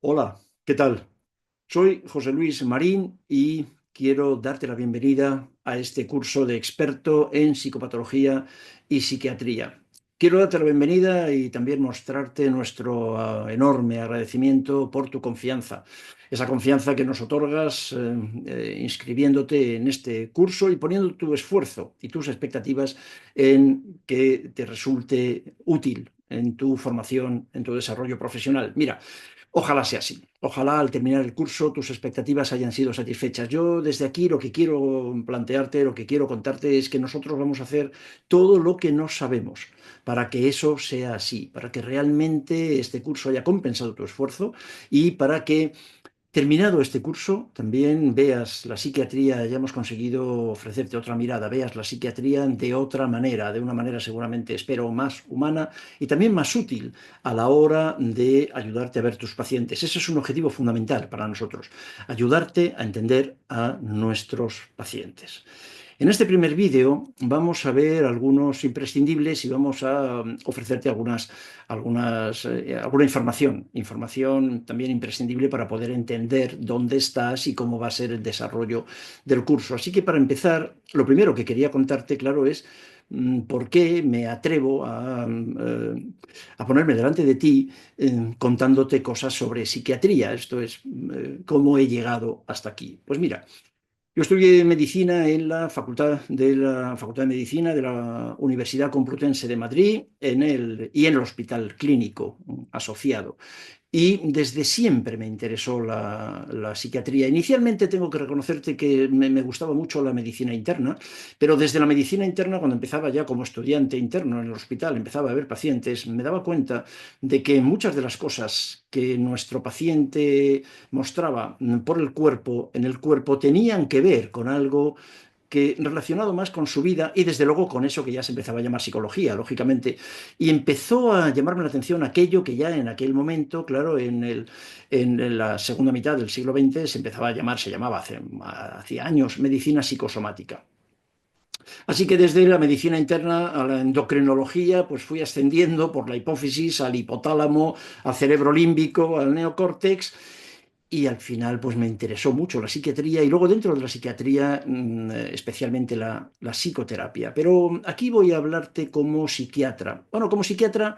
Hola, ¿qué tal? Soy José Luis Marín y quiero darte la bienvenida a este curso de experto en psicopatología y psiquiatría. Quiero darte la bienvenida y también mostrarte nuestro enorme agradecimiento por tu confianza. Esa confianza que nos otorgas inscribiéndote en este curso y poniendo tu esfuerzo y tus expectativas en que te resulte útil en tu formación, en tu desarrollo profesional. Mira, ojalá sea así. Ojalá al terminar el curso tus expectativas hayan sido satisfechas. Yo desde aquí lo que quiero plantearte, lo que quiero contarte es que nosotros vamos a hacer todo lo que no sabemos para que eso sea así, para que realmente este curso haya compensado tu esfuerzo y para que terminado este curso, también veas la psiquiatría, ya hemos conseguido ofrecerte otra mirada, veas la psiquiatría de otra manera, de una manera seguramente, espero, más humana y también más útil a la hora de ayudarte a ver tus pacientes. Ese es un objetivo fundamental para nosotros, ayudarte a entender a nuestros pacientes. En este primer vídeo vamos a ver algunos imprescindibles y vamos a ofrecerte alguna información también imprescindible para poder entender dónde estás y cómo va a ser el desarrollo del curso. Así que para empezar, lo primero que quería contarte, claro, es por qué me atrevo a ponerme delante de ti contándote cosas sobre psiquiatría. Esto es, cómo he llegado hasta aquí. Pues mira. Yo estudié medicina en la Facultad de Medicina de la Universidad Complutense de Madrid y en el Hospital Clínico asociado. Y desde siempre me interesó la psiquiatría. Inicialmente tengo que reconocerte que me gustaba mucho la medicina interna, pero desde la medicina interna, cuando empezaba ya como estudiante interno en el hospital, empezaba a ver pacientes, me daba cuenta de que muchas de las cosas que nuestro paciente mostraba por el cuerpo, en el cuerpo, tenían que ver con algo que relacionado más con su vida y desde luego con eso que ya se empezaba a llamar psicología, lógicamente. Y empezó a llamarme la atención aquello que ya en aquel momento, claro, en la segunda mitad del siglo XX se empezaba a llamar, se llamaba hace años, medicina psicosomática. Así que desde la medicina interna a la endocrinología, pues fui ascendiendo por la hipófisis al hipotálamo, al cerebro límbico, al neocórtex, y al final, pues me interesó mucho la psiquiatría y luego dentro de la psiquiatría, especialmente la psicoterapia. Pero aquí voy a hablarte como psiquiatra. Bueno, como psiquiatra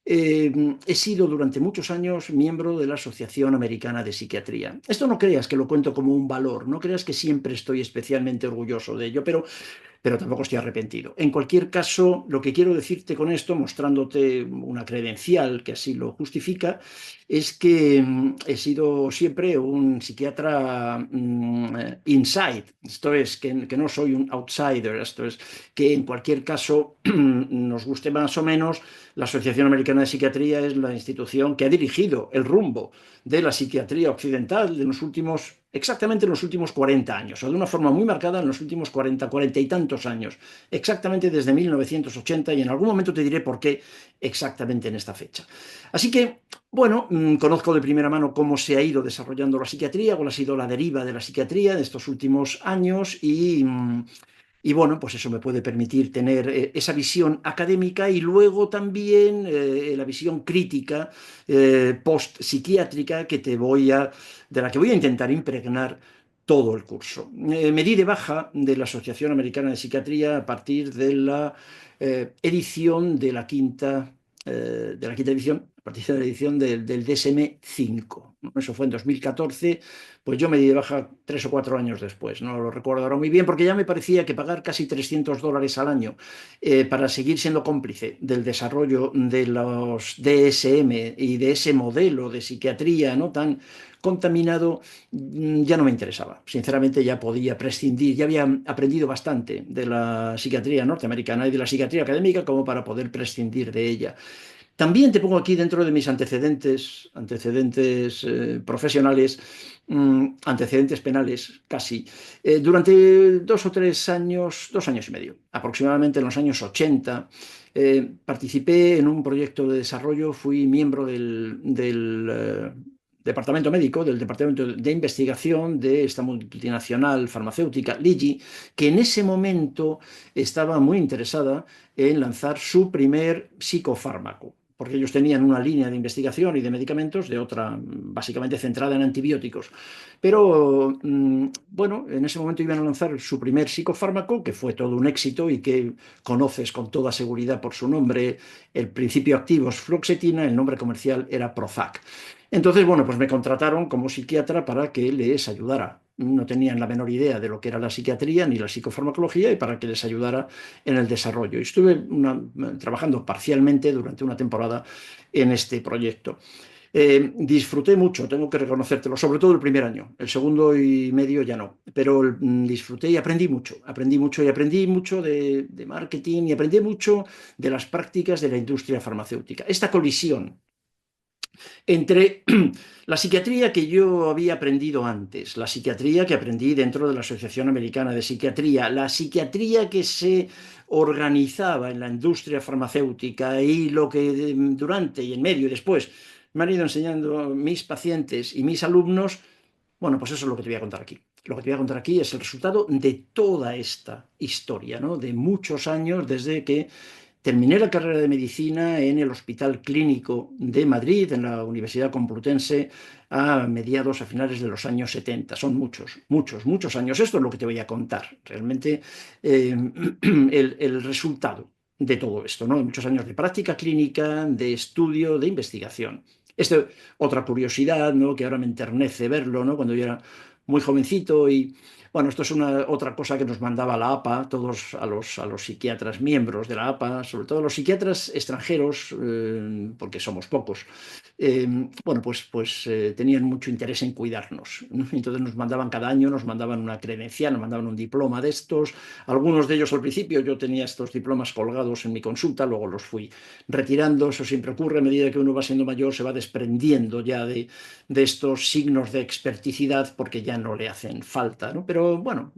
he sido durante muchos años miembro de la Asociación Americana de Psiquiatría. Esto no creas que lo cuento como un valor, no creas que siempre estoy especialmente orgulloso de ello, pero tampoco estoy arrepentido. En cualquier caso, lo que quiero decirte con esto, mostrándote una credencial que así lo justifica, es que he sido siempre un psiquiatra inside, esto es, que no soy un outsider, esto es, que en cualquier caso, nos guste más o menos, la Asociación Americana de Psiquiatría es la institución que ha dirigido el rumbo de la psiquiatría occidental de los últimos, exactamente en los últimos 40 años, o de una forma muy marcada en los últimos 40 y tantos años, exactamente desde 1980, y en algún momento te diré por qué exactamente en esta fecha. Así que, bueno, conozco de primera mano cómo se ha ido desarrollando la psiquiatría, cuál ha sido la deriva de la psiquiatría de estos últimos años y bueno, pues eso me puede permitir tener esa visión académica y luego también la visión crítica post-psiquiátrica de la que voy a intentar impregnar todo el curso. Me di de baja de la Asociación Americana de Psiquiatría a partir de la edición de la quinta edición, a partir de la edición del DSM-5. Eso fue en 2014, pues yo me di de baja 3 o 4 años después, no lo recuerdo ahora muy bien, porque ya me parecía que pagar casi $300 al año para seguir siendo cómplice del desarrollo de los DSM y de ese modelo de psiquiatría no tan contaminado, ya no me interesaba. Sinceramente ya podía prescindir, ya había aprendido bastante de la psiquiatría norteamericana y de la psiquiatría académica como para poder prescindir de ella. También te pongo aquí dentro de mis antecedentes profesionales, antecedentes penales casi. Durante 2 o 3 años, 2 años y medio, aproximadamente en los años 80, participé en un proyecto de desarrollo, fui miembro del departamento médico, del departamento de investigación de esta multinacional farmacéutica, Ligi, que en ese momento estaba muy interesada en lanzar su primer psicofármaco. porque ellos tenían una línea de investigación y de medicamentos de otra, básicamente centrada en antibióticos. Pero bueno, en ese momento iban a lanzar su primer psicofármaco, que fue todo un éxito y que conoces con toda seguridad por su nombre. El principio activo es fluoxetina, el nombre comercial era Prozac. Entonces, bueno, pues me contrataron como psiquiatra para que les ayudara. No tenían la menor idea de lo que era la psiquiatría ni la psicofarmacología y para que les ayudara en el desarrollo. Y estuve trabajando parcialmente durante una temporada en este proyecto. Disfruté mucho, tengo que reconocértelo, sobre todo el primer año. El segundo y medio ya no, pero disfruté y aprendí mucho y aprendí mucho de marketing y aprendí mucho de las prácticas de la industria farmacéutica. Esta colisión entre la psiquiatría que yo había aprendido antes, la psiquiatría que aprendí dentro de la Asociación Americana de Psiquiatría, la psiquiatría que se organizaba en la industria farmacéutica y lo que durante y en medio y después me han ido enseñando mis pacientes y mis alumnos, bueno, pues eso es lo que te voy a contar aquí. Lo que te voy a contar aquí es el resultado de toda esta historia, ¿no? De muchos años desde que terminé la carrera de medicina en el Hospital Clínico de Madrid, en la Universidad Complutense, a finales de los años 70. Son muchos, muchos, muchos años. Esto es lo que te voy a contar. Realmente el resultado de todo esto, ¿no? Muchos años de práctica clínica, de estudio, de investigación. Otra curiosidad, ¿no? Que ahora me enternece verlo, ¿no? Cuando yo era muy jovencito y bueno, esto es otra cosa que nos mandaba la APA, todos a los psiquiatras miembros de la APA, sobre todo a los psiquiatras extranjeros, porque somos pocos. eh, bueno, pues tenían mucho interés en cuidarnos, ¿no? Entonces nos mandaban cada año, nos mandaban una credencial, nos mandaban un diploma de estos. Algunos de ellos al principio yo tenía estos diplomas colgados en mi consulta, luego los fui retirando. Eso siempre ocurre a medida que uno va siendo mayor, se va desprendiendo ya de estos signos de experticidad porque ya no le hacen falta, ¿no? Pero bueno,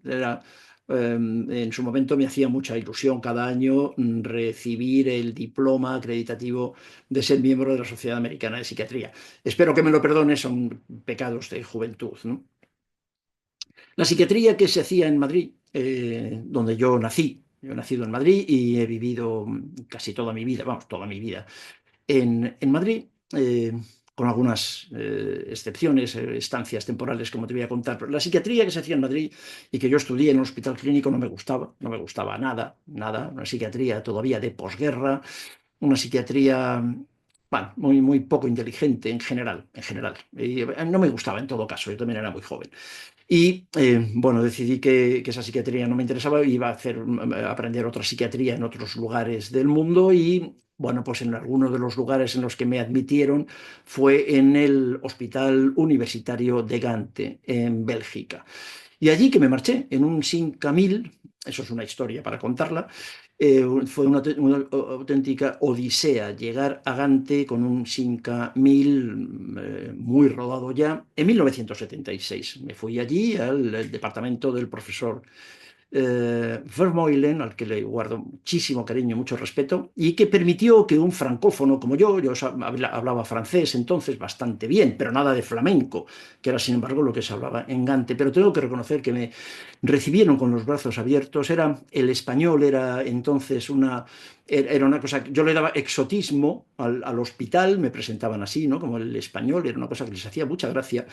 en su momento me hacía mucha ilusión cada año recibir el diploma acreditativo de ser miembro de la Sociedad Americana de Psiquiatría. Espero que me lo perdone, son pecados de juventud, ¿no? La psiquiatría que se hacía en Madrid, donde yo nací, yo he nacido en Madrid y he vivido casi toda mi vida, vamos, toda mi vida en Madrid, con algunas excepciones, estancias temporales, como te voy a contar. Pero la psiquiatría que se hacía en Madrid y que yo estudié en un hospital clínico no me gustaba, no me gustaba nada, nada. Una psiquiatría todavía de posguerra, una psiquiatría, bueno, muy, muy poco inteligente en general, en general. Y no me gustaba en todo caso, yo también era muy joven. Y bueno, decidí que esa psiquiatría no me interesaba, iba a aprender otra psiquiatría en otros lugares del mundo y bueno, pues en algunos de los lugares en los que me admitieron fue en el Hospital Universitario de Gante, en Bélgica. Y allí que me marché en un 5000, eso es una historia para contarla. Fue una auténtica odisea llegar a Gante con un 5000 muy rodado ya. En 1976 me fui allí al departamento del profesor Vermeulen, al que le guardo muchísimo cariño, mucho respeto, y que permitió que un francófono como yo hablaba francés entonces bastante bien, pero nada de flamenco, que era sin embargo lo que se hablaba en Gante. Pero tengo que reconocer que me recibieron con los brazos abiertos. El español era entonces era una cosa, yo le daba exotismo al hospital, me presentaban así, ¿no? Como el español, era una cosa que les hacía mucha gracia.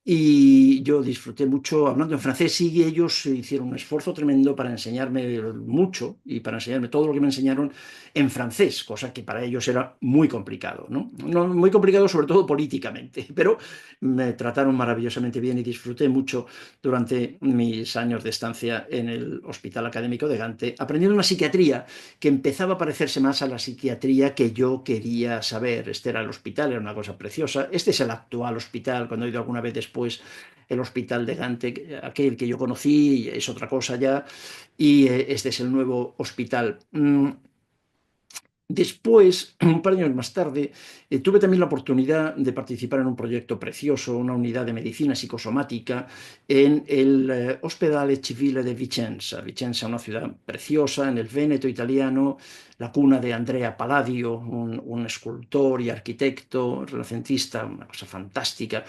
Y yo disfruté mucho hablando en francés y ellos hicieron un esfuerzo tremendo para enseñarme mucho y para enseñarme todo lo que me enseñaron en francés, cosa que para ellos era muy complicado, ¿no? Muy complicado sobre todo políticamente, pero me trataron maravillosamente bien y disfruté mucho durante mis años de estancia en el Hospital Académico de Gante, aprendiendo una psiquiatría que empezaba a parecerse más a la psiquiatría que yo quería saber. Este era el hospital, era una cosa preciosa. Este es el actual hospital, cuando he ido alguna vez después, el hospital de Gante, aquel que yo conocí, es otra cosa ya, y este es el nuevo hospital. Después, un par de años más tarde, tuve también la oportunidad de participar en un proyecto precioso, una unidad de medicina psicosomática en el Ospedale Civile de Vicenza. Vicenza, una ciudad preciosa en el Véneto italiano, la cuna de Andrea Palladio, un escultor y arquitecto renacentista, una cosa fantástica.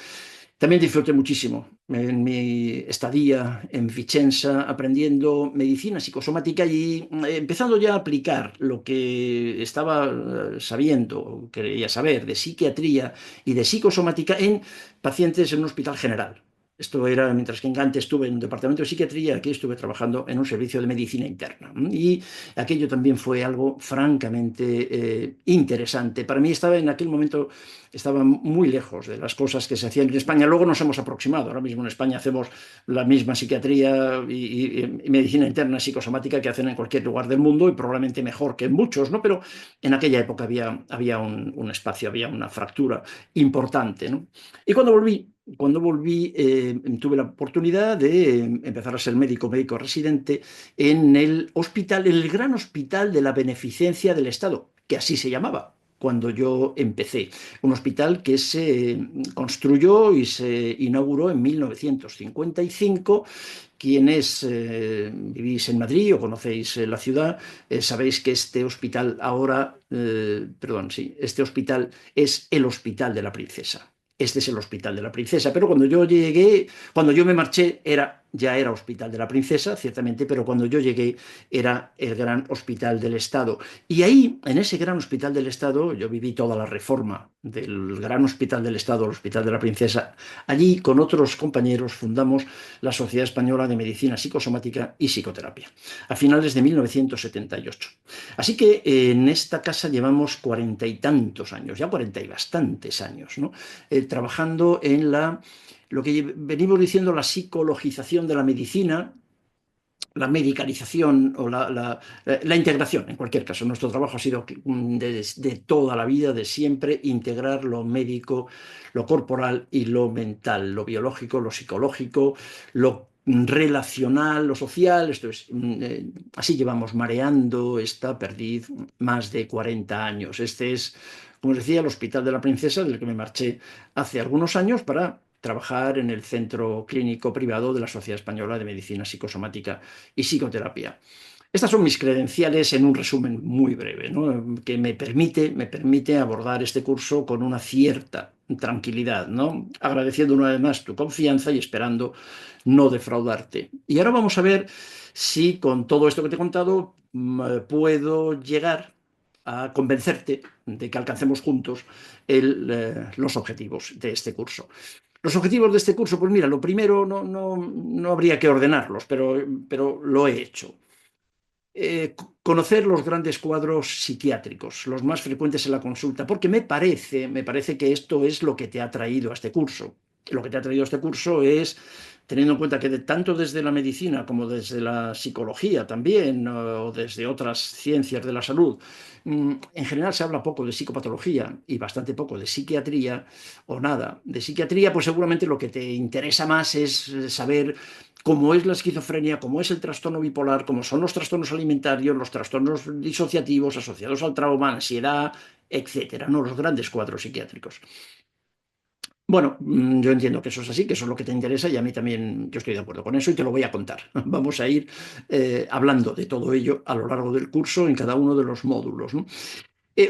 También disfruté muchísimo en mi estadía en Vicenza aprendiendo medicina psicosomática y empezando ya a aplicar lo que estaba sabiendo, quería saber de psiquiatría y de psicosomática en pacientes en un hospital general. Esto era mientras que en Gante estuve en un departamento de psiquiatría, aquí estuve trabajando en un servicio de medicina interna. Y aquello también fue algo francamente interesante. Para mí estaba en aquel momento estaba muy lejos de las cosas que se hacían en España. Luego nos hemos aproximado. Ahora mismo en España hacemos la misma psiquiatría y medicina interna psicosomática que hacen en cualquier lugar del mundo y probablemente mejor que en muchos, ¿no? Pero en aquella época había un espacio, había una fractura importante, ¿no? Y cuando volví, tuve la oportunidad de empezar a ser médico residente en el hospital, en el gran hospital de la beneficencia del Estado, que así se llamaba cuando yo empecé. Un hospital que se construyó y se inauguró en 1955. Quienes vivís en Madrid o conocéis la ciudad, sabéis que este hospital ahora, perdón, sí, este hospital es el Hospital de la Princesa. Este es el Hospital de la Princesa, pero cuando yo llegué, cuando yo me marché, ya era Hospital de la Princesa, ciertamente, pero cuando yo llegué era el Gran Hospital del Estado. Y ahí, en ese Gran Hospital del Estado, yo viví toda la reforma del Gran Hospital del Estado, el Hospital de la Princesa. Allí, con otros compañeros, fundamos la Sociedad Española de Medicina Psicosomática y Psicoterapia, a finales de 1978. Así que en esta casa llevamos 40 y tantos años, ya 40 y bastantes años, ¿no? Trabajando en lo que venimos diciendo, la psicologización de la medicina, la medicalización o la integración, en cualquier caso. Nuestro trabajo ha sido de toda la vida, de siempre, integrar lo médico, lo corporal y lo mental, lo biológico, lo psicológico, lo relacional, lo social. Así llevamos mareando esta perdiz más de 40 años. Este es, como os decía, el Hospital de la Princesa, del que me marché hace algunos años para trabajar en el centro clínico privado de la Sociedad Española de Medicina Psicosomática y Psicoterapia. Estas son mis credenciales en un resumen muy breve, ¿no? Que me permite abordar este curso con una cierta tranquilidad, ¿no? Agradeciendo una vez más tu confianza y esperando no defraudarte. Y ahora vamos a ver si con todo esto que te he contado puedo llegar a convencerte de que alcancemos juntos los objetivos de este curso. Los objetivos de este curso, pues mira, lo primero no habría que ordenarlos, pero lo he hecho. Conocer los grandes cuadros psiquiátricos, los más frecuentes en la consulta, porque me parece que esto es lo que te ha traído a este curso. Lo que te ha traído a este curso es, teniendo en cuenta que tanto desde la medicina como desde la psicología también, o desde otras ciencias de la salud, en general se habla poco de psicopatología y bastante poco de psiquiatría o nada. De psiquiatría, pues seguramente lo que te interesa más es saber cómo es la esquizofrenia, cómo es el trastorno bipolar, cómo son los trastornos alimentarios, los trastornos disociativos asociados al trauma, ansiedad, etcétera, ¿no? Los grandes cuadros psiquiátricos. Bueno, yo entiendo que eso es así, que eso es lo que te interesa y a mí también yo estoy de acuerdo con eso y te lo voy a contar. Vamos a ir hablando de todo ello a lo largo del curso en cada uno de los módulos, ¿no?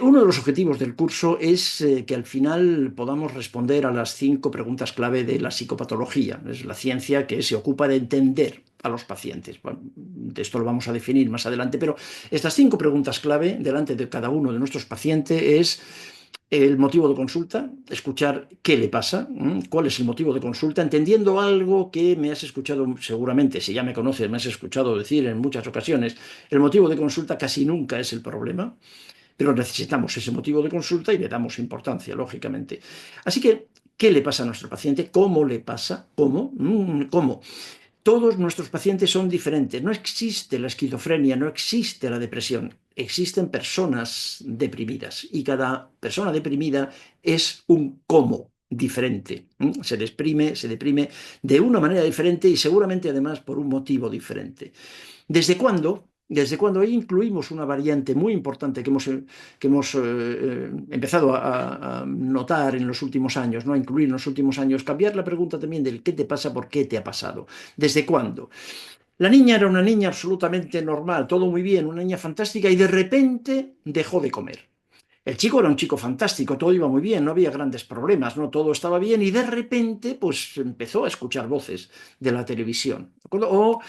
Uno de los objetivos del curso es que al final podamos responder a las 5 preguntas clave de la psicopatología. Es la ciencia que se ocupa de entender a los pacientes. Bueno, de esto lo vamos a definir más adelante, pero estas 5 preguntas clave delante de cada uno de nuestros pacientes es el motivo de consulta, escuchar qué le pasa, cuál es el motivo de consulta, entendiendo algo que me has escuchado seguramente, si ya me conoces, me has escuchado decir en muchas ocasiones, el motivo de consulta casi nunca es el problema, pero necesitamos ese motivo de consulta y le damos importancia, lógicamente. Así que, ¿qué le pasa a nuestro paciente? ¿Cómo le pasa? ¿Cómo? ¿Cómo? Todos nuestros pacientes son diferentes. No existe la esquizofrenia, no existe la depresión. Existen personas deprimidas y cada persona deprimida es un cómo diferente. Se deprime de una manera diferente y seguramente además por un motivo diferente. ¿Desde cuándo? Desde cuando ahí incluimos una variante muy importante que hemos empezado a notar en los últimos años, ¿no? A incluir en los últimos años, cambiar la pregunta también del qué te pasa, por qué te ha pasado, desde cuándo. La niña era una niña absolutamente normal, todo muy bien, una niña fantástica y de repente dejó de comer. El chico era un chico fantástico, todo iba muy bien, no había grandes problemas, no todo estaba bien y de repente pues empezó a escuchar voces de la televisión. ¿De acuerdo? O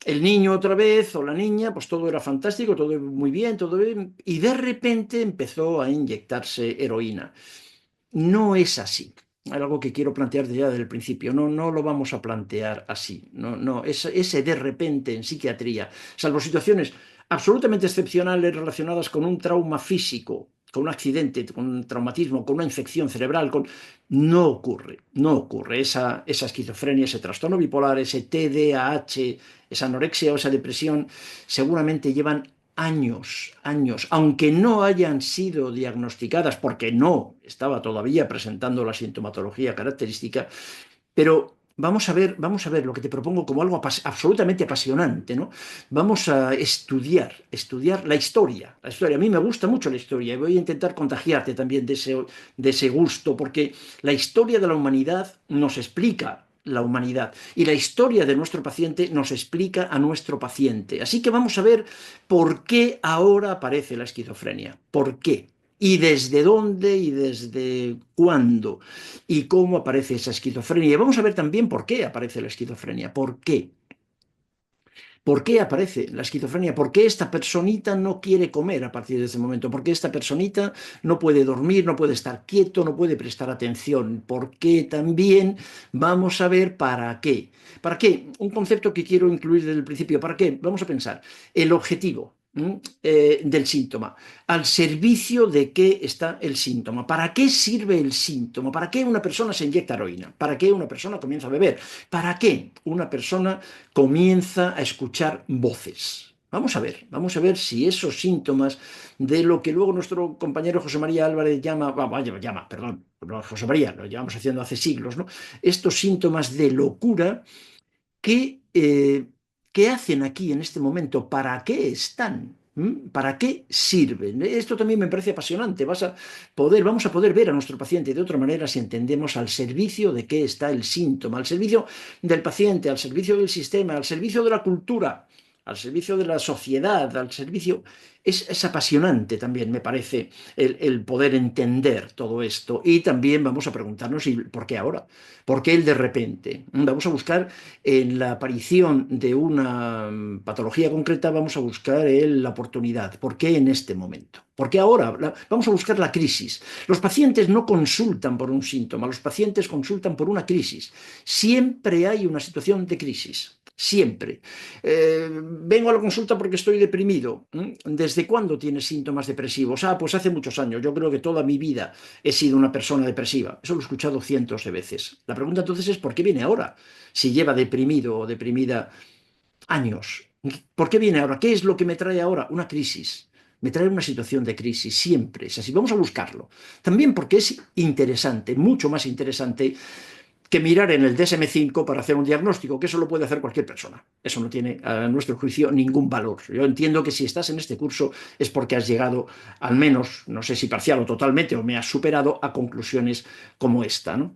el niño otra vez o la niña, pues todo era fantástico, todo muy bien, todo bien, y de repente empezó a inyectarse heroína. No es así. Es algo que quiero plantear ya desde el principio. No, no lo vamos a plantear así. No, no, ese de repente en psiquiatría, salvo situaciones absolutamente excepcionales relacionadas con un trauma físico, con un accidente, con un traumatismo, con una infección cerebral, no ocurre, no ocurre. Esa esquizofrenia, ese trastorno bipolar, ese TDAH, esa anorexia o esa depresión, seguramente llevan años, años, aunque no hayan sido diagnosticadas porque no estaba todavía presentando la sintomatología característica, pero vamos a ver lo que te propongo como algo absolutamente apasionante, ¿no? Vamos a estudiar la historia. La historia, a mí me gusta mucho la historia y voy a intentar contagiarte también de ese gusto, porque la historia de la humanidad nos explica la humanidad y la historia de nuestro paciente nos explica a nuestro paciente. Así que vamos a ver por qué ahora aparece la esquizofrenia. ¿Por qué? ¿Y desde dónde y desde cuándo? ¿Y cómo aparece esa esquizofrenia? Y vamos a ver también por qué aparece la esquizofrenia. ¿Por qué? ¿Por qué aparece la esquizofrenia? ¿Por qué esta personita no quiere comer a partir de ese momento? ¿Por qué esta personita no puede dormir, no puede estar quieto, no puede prestar atención? ¿Por qué también vamos a ver para qué? ¿Para qué? Un concepto que quiero incluir desde el principio. ¿Para qué? Vamos a pensar. El objetivo del síntoma. ¿Al servicio de qué está el síntoma? ¿Para qué sirve el síntoma? ¿Para qué una persona se inyecta heroína? ¿Para qué una persona comienza a beber? ¿Para qué una persona comienza a escuchar voces? Vamos a ver si esos síntomas de lo que luego nuestro compañero José María Álvarez perdón, no, José María, lo llevamos haciendo hace siglos, ¿no? Estos síntomas de locura ¿qué, qué hacen aquí en este momento? ¿Para qué están? ¿Para qué sirven? Esto también me parece apasionante. Vamos a poder ver a nuestro paciente de otra manera si entendemos al servicio de qué está el síntoma, al servicio del paciente, al servicio del sistema, al servicio de la cultura, al servicio de la sociedad, al servicio... Es apasionante también, me parece, el poder entender todo esto. Y también vamos a preguntarnos, ¿y por qué ahora? ¿Por qué el de repente? Vamos a buscar en la aparición de una patología concreta, vamos a buscar la oportunidad. ¿Por qué en este momento? ¿Por qué ahora? Vamos a buscar la crisis. Los pacientes no consultan por un síntoma, los pacientes consultan por una crisis. Siempre hay una situación de crisis. Siempre. Vengo a la consulta porque estoy deprimido. ¿Desde cuándo tienes síntomas depresivos? Ah, pues hace muchos años. Yo creo que toda mi vida he sido una persona depresiva. Eso lo he escuchado cientos de veces. La pregunta entonces es, ¿por qué viene ahora? Si lleva deprimido o deprimida años. ¿Por qué viene ahora? ¿Qué es lo que me trae ahora? Una crisis. Me trae una situación de crisis, siempre es así. Vamos a buscarlo. También porque es interesante, mucho más interesante que mirar en el DSM-5 para hacer un diagnóstico, que eso lo puede hacer cualquier persona. Eso no tiene, a nuestro juicio, ningún valor. Yo entiendo que si estás en este curso es porque has llegado, al menos, no sé si parcial o totalmente, o me has superado a conclusiones como esta, ¿no?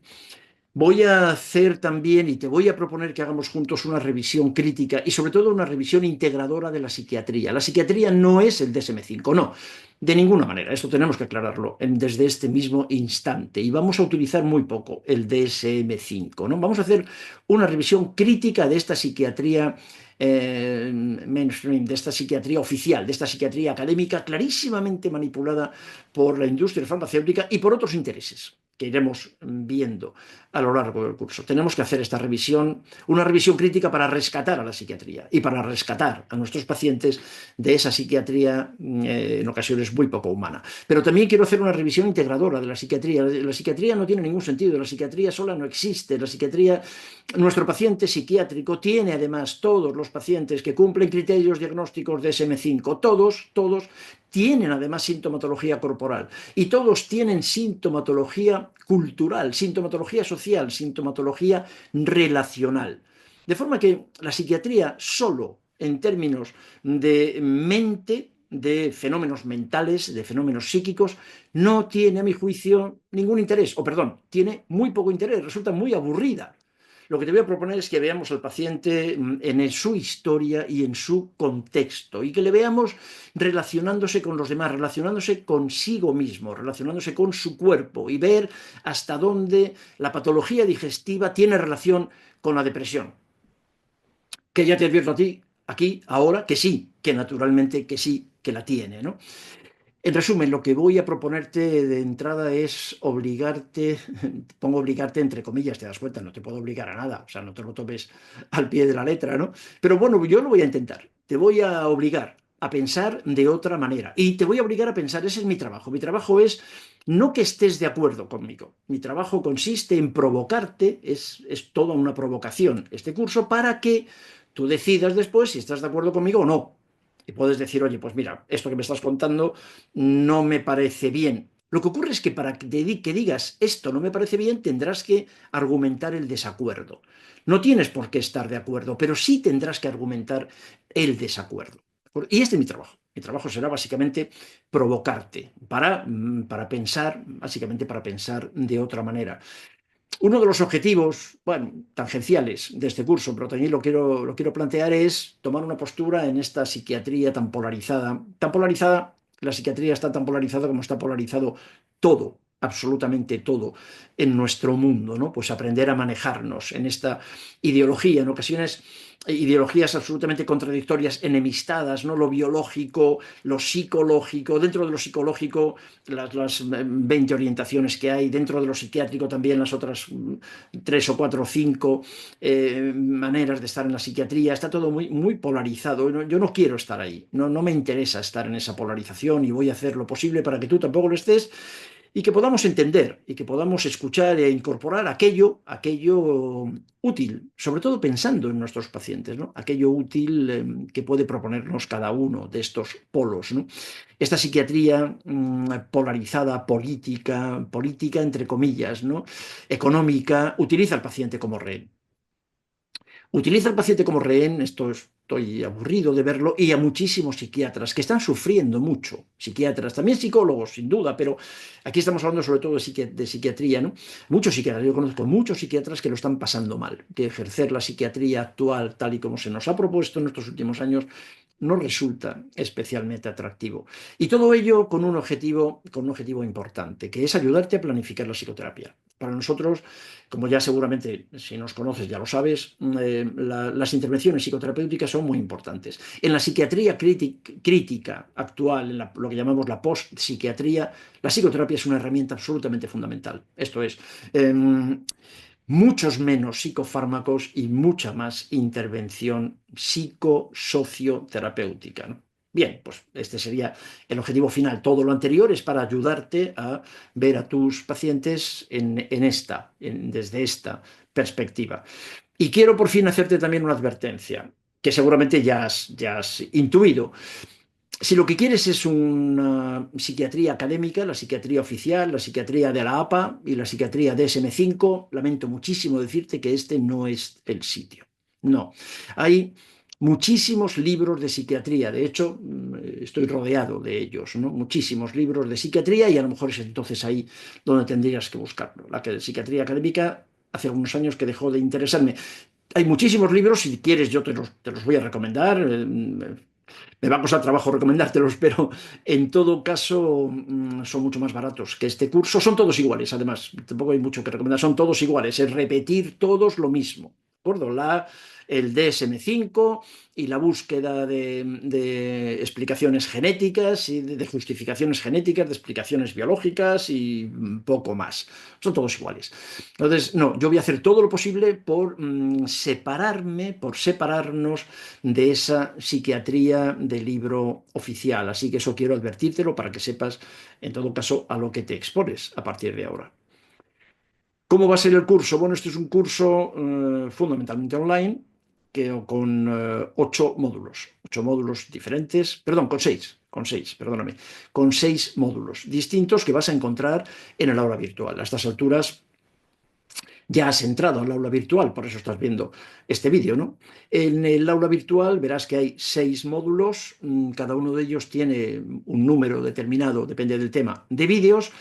Voy a hacer también y te voy a proponer que hagamos juntos una revisión crítica y sobre todo una revisión integradora de la psiquiatría. La psiquiatría no es el DSM-5, no, de ninguna manera. Esto tenemos que aclararlo desde este mismo instante y vamos a utilizar muy poco el DSM-5, ¿no? Vamos a hacer una revisión crítica de esta psiquiatría mainstream, de esta psiquiatría oficial, de esta psiquiatría académica clarísimamente manipulada por la industria farmacéutica y por otros intereses que iremos viendo a lo largo del curso. Tenemos que hacer esta revisión, una revisión crítica para rescatar a la psiquiatría y para rescatar a nuestros pacientes de esa psiquiatría en ocasiones muy poco humana. Pero también quiero hacer una revisión integradora de la psiquiatría. La psiquiatría no tiene ningún sentido, la psiquiatría sola no existe. La psiquiatría, nuestro paciente psiquiátrico tiene además todos los pacientes que cumplen criterios diagnósticos de SM5, todos tienen además sintomatología corporal y todos tienen sintomatología cultural, sintomatología social, sintomatología relacional. De forma que la psiquiatría solo en términos de mente, de fenómenos mentales, de fenómenos psíquicos, no tiene, a mi juicio, ningún interés, o perdón, tiene muy poco interés, resulta muy aburrida. lo que te voy a proponer es que veamos al paciente en su historia y en su contexto, y que le veamos relacionándose con los demás, relacionándose consigo mismo, relacionándose con su cuerpo, y ver hasta dónde la patología digestiva tiene relación con la depresión. Que ya te advierto a ti, aquí, ahora, que sí, que naturalmente que sí, que la tiene, ¿no? En resumen, lo que voy a proponerte de entrada es obligarte, pongo obligarte entre comillas, te das cuenta, no te puedo obligar a nada, o sea, no te lo tomes al pie de la letra, ¿no? Pero bueno, yo lo voy a intentar, te voy a obligar a pensar de otra manera, y te voy a obligar a pensar, ese es mi trabajo es no que estés de acuerdo conmigo, mi trabajo consiste en provocarte, es toda una provocación este curso, para que tú decidas después si estás de acuerdo conmigo o no. Y puedes decir, oye, pues mira, esto que me estás contando no me parece bien. Lo que ocurre es que para que digas esto no me parece bien, tendrás que argumentar el desacuerdo. No tienes por qué estar de acuerdo, pero sí tendrás que argumentar el desacuerdo. Y este es mi trabajo. Mi trabajo será básicamente provocarte para pensar, básicamente para pensar de otra manera. Uno de los objetivos, bueno, tangenciales de este curso, pero también lo quiero plantear, es tomar una postura en esta psiquiatría tan polarizada. Tan polarizada, la psiquiatría está tan polarizada como está polarizado todo, absolutamente todo en nuestro mundo, ¿no? Pues aprender a manejarnos en esta ideología, en ocasiones ideologías absolutamente contradictorias, enemistadas, ¿no? Lo biológico, lo psicológico, dentro de lo psicológico las 20 orientaciones que hay, dentro de lo psiquiátrico también las otras 3 o 4 o 5 maneras de estar en la psiquiatría, está todo muy polarizado. Yo no quiero estar ahí, no me interesa estar en esa polarización, y voy a hacer lo posible para que tú tampoco lo estés, y que podamos entender y que podamos escuchar e incorporar aquello útil, sobre todo pensando en nuestros pacientes, ¿no? Aquello útil que puede proponernos cada uno de estos polos, ¿no? Esta psiquiatría polarizada, política entre comillas, ¿no? Económica, utiliza al paciente como rehén. Utiliza al paciente como rehén, estoy aburrido de verlo, y a muchísimos psiquiatras que están sufriendo mucho, psiquiatras, también psicólogos, sin duda, pero aquí estamos hablando sobre todo de psiquiatría, ¿no? Muchos psiquiatras, yo conozco muchos psiquiatras que lo están pasando mal, que ejercer la psiquiatría actual, tal y como se nos ha propuesto en estos últimos años, no resulta especialmente atractivo. Y todo ello con un objetivo importante, que es ayudarte a planificar la psicoterapia. Para nosotros, como ya seguramente, si nos conoces, ya lo sabes, las intervenciones psicoterapéuticas son muy importantes. En la psiquiatría crítica actual, en lo que llamamos la post-psiquiatría, la psicoterapia es una herramienta absolutamente fundamental. Esto es, eh, muchos menos psicofármacos y mucha más intervención psicosocioterapéutica, ¿no? Bien, pues este sería el objetivo final. Todo lo anterior es para ayudarte a ver a tus pacientes desde esta perspectiva. Y quiero por fin hacerte también una advertencia, que seguramente ya has intuido. Si lo que quieres es una psiquiatría académica, la psiquiatría oficial, la psiquiatría de la APA y la psiquiatría DSM-5, lamento muchísimo decirte que este no es el sitio. No. Hay muchísimos libros de psiquiatría, de hecho, estoy rodeado de ellos, ¿no? Muchísimos libros de psiquiatría, y a lo mejor es entonces ahí donde tendrías que buscarlo. La psiquiatría académica hace algunos años que dejó de interesarme. Hay muchísimos libros, si quieres yo te los voy a recomendar. Me va a costar trabajo recomendártelos, pero en todo caso son mucho más baratos que este curso. Son todos iguales, además, tampoco hay mucho que recomendar, son todos iguales, es repetir todos lo mismo. ¿De acuerdo? El DSM-5 y la búsqueda de explicaciones genéticas y de justificaciones genéticas, de explicaciones biológicas y poco más. Son todos iguales. Entonces, no, yo voy a hacer todo lo posible por por separarnos de esa psiquiatría de libro oficial. Así que eso quiero advertírtelo para que sepas, en todo caso, a lo que te expones a partir de ahora. ¿Cómo va a ser el curso? Bueno, este es un curso fundamentalmente online, con 8 módulos diferentes, perdón, perdóname, con 6 módulos distintos que vas a encontrar en el aula virtual. A estas alturas ya has entrado al aula virtual, por eso estás viendo este vídeo, ¿no? En el aula virtual verás que hay 6 módulos, cada uno de ellos tiene un número determinado, depende del tema, de vídeos.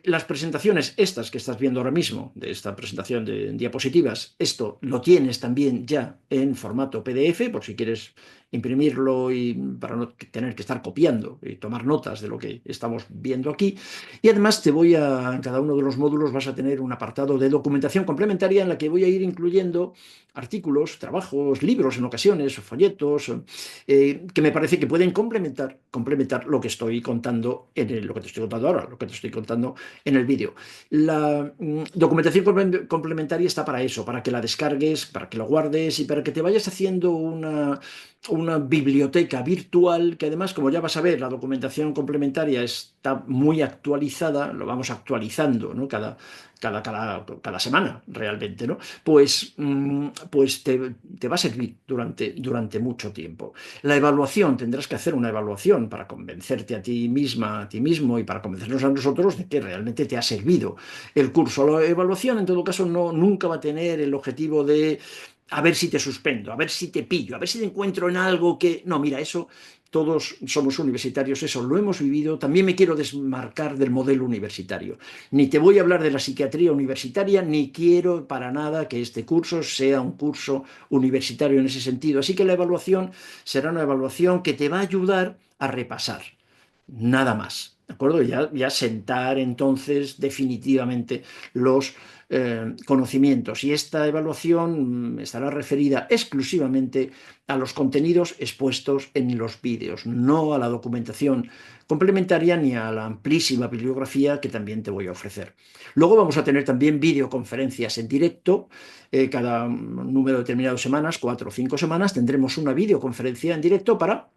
Las presentaciones, estas que estás viendo ahora mismo, de esta presentación de diapositivas, esto lo tienes también ya en formato PDF, por si quieres imprimirlo y para no tener que estar copiando y tomar notas de lo que estamos viendo aquí. Y además en cada uno de los módulos vas a tener un apartado de documentación complementaria en la que voy a ir incluyendo artículos, trabajos, libros en ocasiones, folletos, que me parece que pueden complementar lo que estoy contando lo que te estoy contando ahora, lo que te estoy contando en el vídeo. La documentación complementaria está para eso, para que la descargues, para que la guardes y para que te vayas haciendo una biblioteca virtual que además, como ya vas a ver, la documentación complementaria está muy actualizada, lo vamos actualizando, ¿no? Cada semana realmente, ¿no? Pues te va a servir durante mucho tiempo. La evaluación, tendrás que hacer una evaluación para convencerte a ti misma, a ti mismo y para convencernos a nosotros de que realmente te ha servido el curso. La evaluación, en todo caso, nunca va a tener el objetivo de a ver si te suspendo, a ver si te pillo, a ver si te encuentro en algo que... No, mira, eso todos somos universitarios, eso lo hemos vivido. También me quiero desmarcar del modelo universitario. Ni te voy a hablar de la psiquiatría universitaria, ni quiero para nada que este curso sea un curso universitario en ese sentido. Así que la evaluación será una evaluación que te va a ayudar a repasar. Nada más. ¿De acuerdo? Ya sentar entonces definitivamente los conocimientos. Y esta evaluación estará referida exclusivamente a los contenidos expuestos en los vídeos, no a la documentación complementaria ni a la amplísima bibliografía que también te voy a ofrecer. Luego vamos a tener también videoconferencias en directo. Cada número determinado de semanas, 4 o 5 semanas, tendremos una videoconferencia en directo para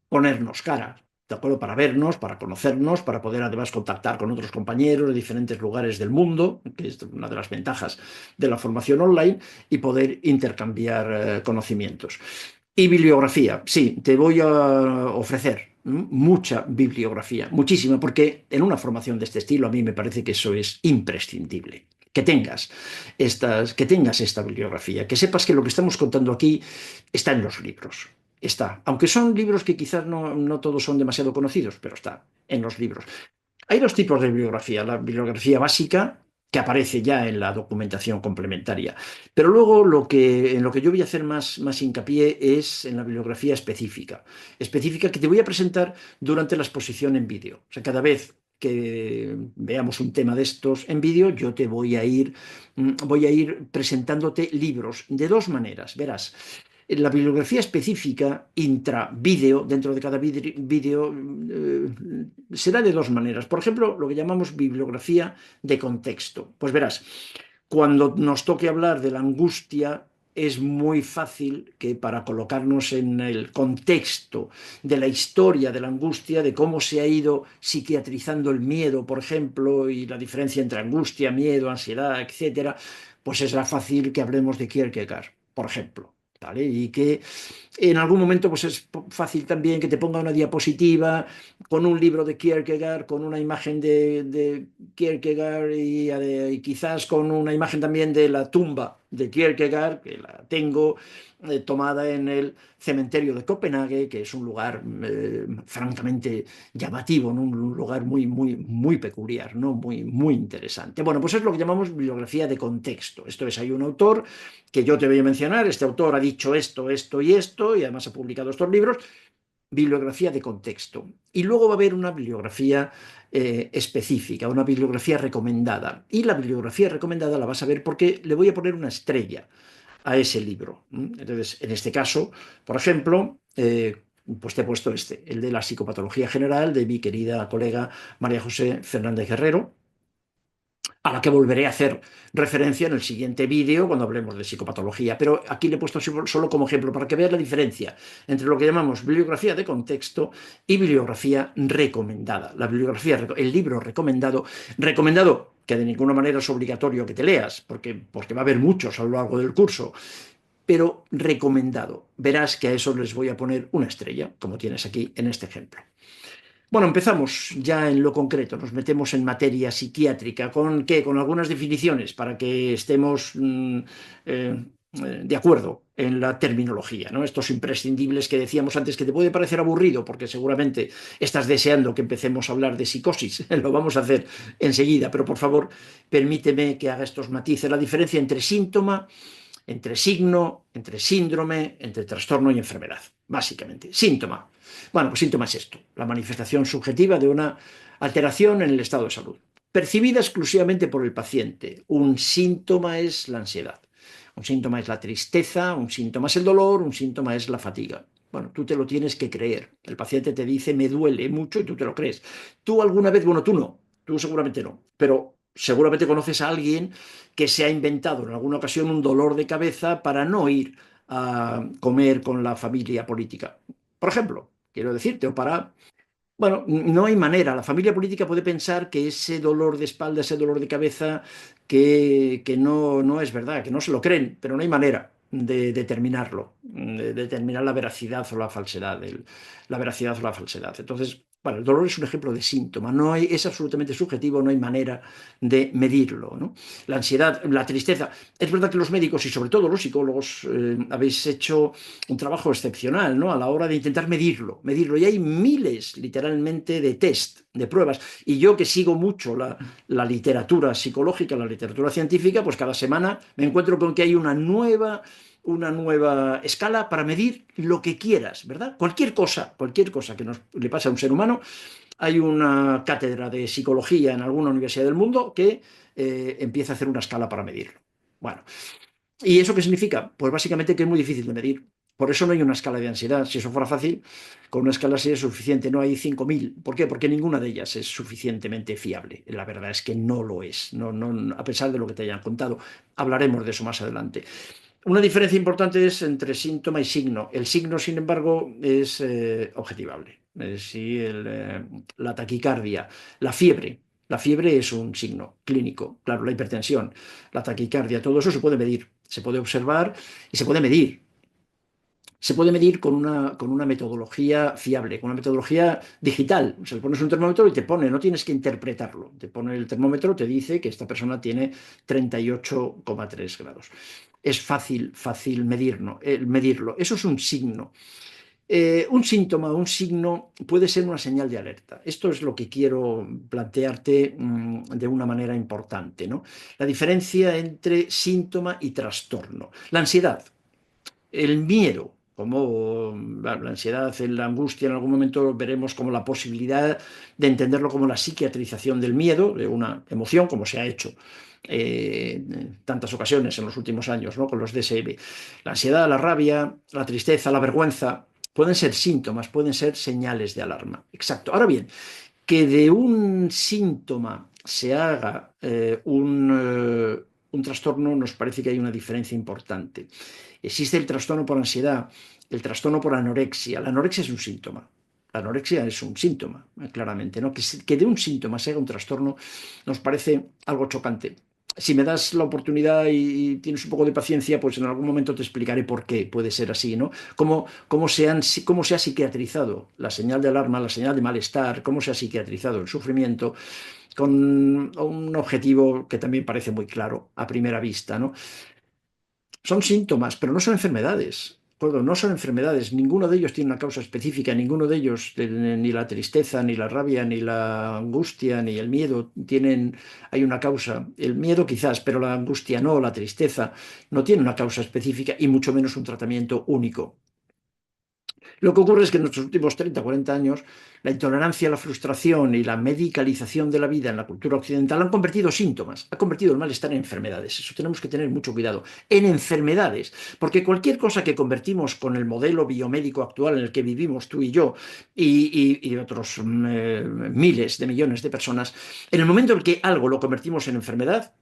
ponernos cara, ¿de acuerdo? Para vernos, para conocernos, para poder además contactar con otros compañeros de diferentes lugares del mundo, que es una de las ventajas de la formación online, y poder intercambiar conocimientos. Y bibliografía, sí, te voy a ofrecer mucha bibliografía, muchísima, porque en una formación de este estilo a mí me parece que eso es imprescindible. Que tengas esta bibliografía, que sepas que lo que estamos contando aquí está en los libros. Está, aunque son libros que quizás no todos son demasiado conocidos, pero está en los libros. Hay dos tipos de bibliografía, la bibliografía básica, que aparece ya en la documentación complementaria, pero luego en lo que yo voy a hacer más hincapié es en la bibliografía específica que te voy a presentar durante la exposición en vídeo. O sea, cada vez que veamos un tema de estos en vídeo, yo te voy a ir presentándote libros de dos maneras. Verás, la bibliografía específica intra-vídeo, dentro de cada vídeo, será de dos maneras. Por ejemplo, lo que llamamos bibliografía de contexto. Pues verás, cuando nos toque hablar de la angustia, es muy fácil que para colocarnos en el contexto de la historia de la angustia, de cómo se ha ido psiquiatrizando el miedo, por ejemplo, y la diferencia entre angustia, miedo, ansiedad, etcétera, pues será fácil que hablemos de Kierkegaard, por ejemplo. ¿Vale? Y que en algún momento pues es fácil también que te ponga una diapositiva con un libro de Kierkegaard, con una imagen de Kierkegaard y quizás con una imagen también de la tumba de Kierkegaard, que la tengo tomada en el cementerio de Copenhague, que es un lugar francamente llamativo, ¿no? Un lugar muy peculiar, ¿no? Muy interesante. Bueno, pues es lo que llamamos bibliografía de contexto. Esto es, hay un autor que yo te voy a mencionar, este autor ha dicho esto y esto, y además ha publicado estos libros, bibliografía de contexto. Y luego va a haber una bibliografía específica, una bibliografía recomendada. Y la bibliografía recomendada la vas a ver porque le voy a poner una estrella a ese libro. Entonces, en este caso, por ejemplo, pues te he puesto el de la psicopatología general de mi querida colega María José Fernández Guerrero, a la que volveré a hacer referencia en el siguiente vídeo cuando hablemos de psicopatología. Pero aquí le he puesto solo como ejemplo para que veas la diferencia entre lo que llamamos bibliografía de contexto y bibliografía recomendada. El libro recomendado que de ninguna manera es obligatorio que te leas, porque va a haber muchos a lo largo del curso, pero recomendado. Verás que a eso les voy a poner una estrella, como tienes aquí en este ejemplo. Bueno, empezamos ya en lo concreto, nos metemos en materia psiquiátrica. ¿Con qué? Con algunas definiciones para que estemos de acuerdo en la terminología, ¿no? Estos imprescindibles que decíamos antes, que te puede parecer aburrido, porque seguramente estás deseando que empecemos a hablar de psicosis. Lo vamos a hacer enseguida, pero por favor, permíteme que haga estos matices. La diferencia entre síntoma, entre signo, entre síndrome, entre trastorno y enfermedad, básicamente. Síntoma. Bueno, pues síntoma es esto, la manifestación subjetiva de una alteración en el estado de salud, percibida exclusivamente por el paciente. Un síntoma es la ansiedad, un síntoma es la tristeza, un síntoma es el dolor, un síntoma es la fatiga. Bueno, tú te lo tienes que creer. El paciente te dice, me duele mucho, y tú te lo crees. Tú alguna vez, bueno, tú no, tú seguramente no, pero seguramente conoces a alguien que se ha inventado en alguna ocasión un dolor de cabeza para no ir a comer con la familia política. Por ejemplo, quiero decirte, o para... Bueno, no hay manera. La familia política puede pensar que ese dolor de espalda, ese dolor de cabeza, que no es verdad, que no se lo creen, pero no hay manera de determinarlo, de determinar la veracidad o la falsedad, la veracidad o la falsedad. Entonces, bueno, el dolor es un ejemplo de síntoma, no hay, es absolutamente subjetivo, no hay manera de medirlo, ¿no? La ansiedad, la tristeza. Es verdad que los médicos y sobre todo los psicólogos habéis hecho un trabajo excepcional, ¿no? A la hora de intentar medirlo. Y hay miles, literalmente, de test, de pruebas. Y yo que sigo mucho la literatura psicológica, la literatura científica, pues cada semana me encuentro con que hay una nueva escala para medir lo que quieras, ¿verdad? Cualquier cosa que le pase a un ser humano, hay una cátedra de psicología en alguna universidad del mundo que empieza a hacer una escala para medirlo. Bueno, ¿y eso qué significa? Pues básicamente que es muy difícil de medir. Por eso no hay una escala de ansiedad. Si eso fuera fácil, con una escala así es suficiente. No hay 5.000. ¿Por qué? Porque ninguna de ellas es suficientemente fiable. La verdad es que no lo es. No, no, a pesar de lo que te hayan contado. Hablaremos de eso más adelante. Una diferencia importante es entre síntoma y signo. El signo, sin embargo, es objetivable. Sí, la taquicardia, la fiebre. La fiebre es un signo clínico. Claro, la hipertensión, la taquicardia, todo eso se puede medir, se puede observar y se puede medir. Se puede medir con una metodología fiable, con una metodología digital. O sea, le pones un termómetro y te pone, no tienes que interpretarlo. Te pone el termómetro, te dice que esta persona tiene 38,3 grados. Es fácil medirlo. Eso es un signo. Un síntoma, un signo puede ser una señal de alerta. Esto es lo que quiero plantearte de una manera importante, ¿no? La diferencia entre síntoma y trastorno. La ansiedad, el miedo, como la ansiedad, la angustia, en algún momento veremos como la posibilidad de entenderlo como la psiquiatrización del miedo, de una emoción, como se ha hecho en tantas ocasiones en los últimos años, ¿no? Con los DSM. La ansiedad, la rabia, la tristeza, la vergüenza, pueden ser síntomas, pueden ser señales de alarma. Exacto. Ahora bien, que de un síntoma se haga un trastorno, nos parece que hay una diferencia importante. Existe el trastorno por ansiedad, el trastorno por anorexia. La anorexia es un síntoma. La anorexia es un síntoma, claramente, ¿no? Que de un síntoma se haga un trastorno nos parece algo chocante. Si me das la oportunidad y tienes un poco de paciencia, pues en algún momento te explicaré por qué puede ser así, ¿no? Cómo se ha psiquiatrizado la señal de alarma, la señal de malestar, cómo se ha psiquiatrizado el sufrimiento, con un objetivo que también parece muy claro a primera vista, ¿no? Son síntomas, pero no son enfermedades. No son enfermedades, ninguno de ellos tiene una causa específica, ninguno de ellos, ni la tristeza, ni la rabia, ni la angustia, ni el miedo, hay una causa. El miedo quizás, pero la angustia no, la tristeza no tiene una causa específica y mucho menos un tratamiento único. Lo que ocurre es que en nuestros últimos 30, 40 años, la intolerancia, la frustración y la medicalización de la vida en la cultura occidental han convertido síntomas, ha convertido el malestar en enfermedades. Eso tenemos que tener mucho cuidado. En enfermedades, porque cualquier cosa que convertimos con el modelo biomédico actual en el que vivimos tú y yo y otros miles de millones de personas, en el momento en que algo lo convertimos en enfermedad,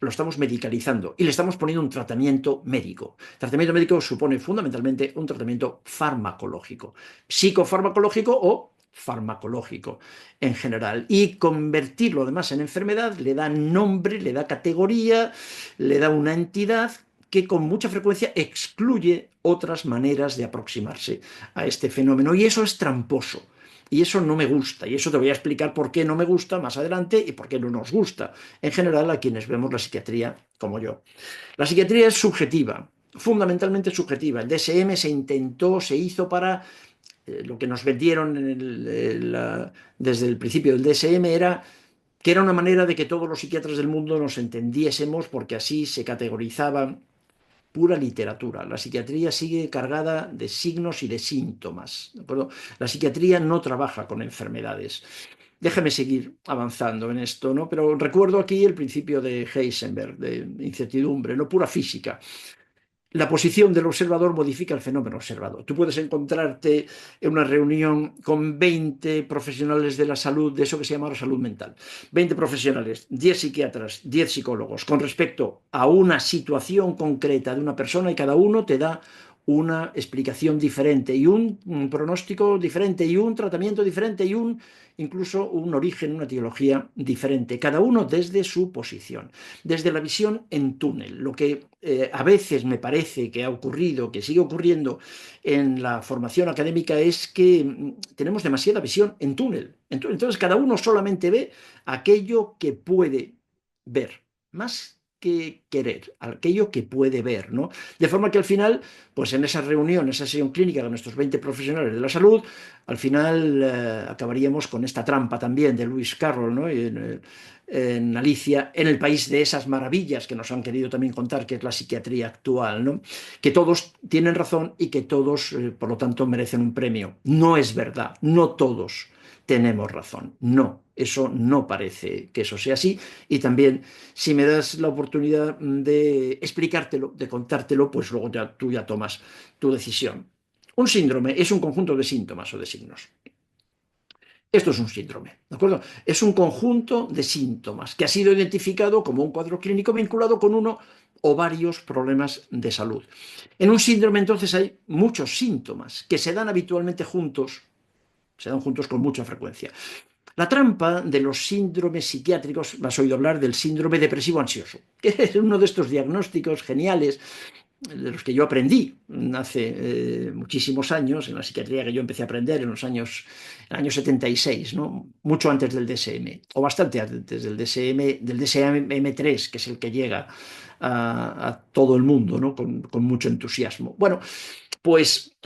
lo estamos medicalizando y le estamos poniendo un tratamiento médico. Tratamiento médico supone fundamentalmente un tratamiento farmacológico, psicofarmacológico o farmacológico en general. Y convertirlo además en enfermedad le da nombre, le da categoría, le da una entidad que con mucha frecuencia excluye otras maneras de aproximarse a este fenómeno. Y eso es tramposo. Y eso no me gusta, y eso te voy a explicar por qué no me gusta más adelante y por qué no nos gusta, en general, a quienes vemos la psiquiatría como yo. La psiquiatría es subjetiva, fundamentalmente subjetiva. El DSM se intentó, se hizo para lo que nos vendieron desde el principio del DSM era que era una manera de que todos los psiquiatras del mundo nos entendiésemos, porque así se categorizaba pura literatura. La psiquiatría sigue cargada de signos y de síntomas. ¿De acuerdo? La psiquiatría no trabaja con enfermedades. Déjame seguir avanzando en esto, ¿no? Pero recuerdo aquí el principio de Heisenberg, de incertidumbre, no pura física. La posición del observador modifica el fenómeno observado. Tú puedes encontrarte en una reunión con 20 profesionales de la salud, de eso que se llama la salud mental. 20 profesionales, 10 psiquiatras, 10 psicólogos, con respecto a una situación concreta de una persona y cada uno te da una explicación diferente y un pronóstico diferente y un tratamiento diferente y incluso un origen, una etiología diferente, cada uno desde su posición, desde la visión en túnel. Lo que a veces me parece que ha ocurrido, que sigue ocurriendo en la formación académica es que tenemos demasiada visión en túnel. Entonces cada uno solamente ve aquello que puede ver, más que querer, aquello que puede ver, ¿no? De forma que al final, pues en esa reunión, esa sesión clínica de nuestros 20 profesionales de la salud, al final acabaríamos con esta trampa también de Lewis Carroll, ¿no? En Alicia, en el país de esas maravillas que nos han querido también contar, que es la psiquiatría actual, ¿no? Que todos tienen razón y que todos, por lo tanto, merecen un premio. No es verdad, no todos tenemos razón. No, eso no parece que eso sea así. Y también, si me das la oportunidad de explicártelo, de contártelo, pues luego tú ya tomas tu decisión. Un síndrome es un conjunto de síntomas o de signos. Esto es un síndrome, ¿de acuerdo? Es un conjunto de síntomas que ha sido identificado como un cuadro clínico vinculado con uno o varios problemas de salud. En un síndrome entonces hay muchos síntomas que se dan habitualmente juntos, se dan juntos con mucha frecuencia. La trampa de los síndromes psiquiátricos, has oído hablar del síndrome depresivo ansioso, que es uno de estos diagnósticos geniales de los que yo aprendí hace muchísimos años, en la psiquiatría que yo empecé a aprender en los años, el año 76, ¿no? Mucho antes del DSM, o bastante antes del DSM-3, que es el que llega a todo el mundo, ¿no? Con mucho entusiasmo. Bueno, pues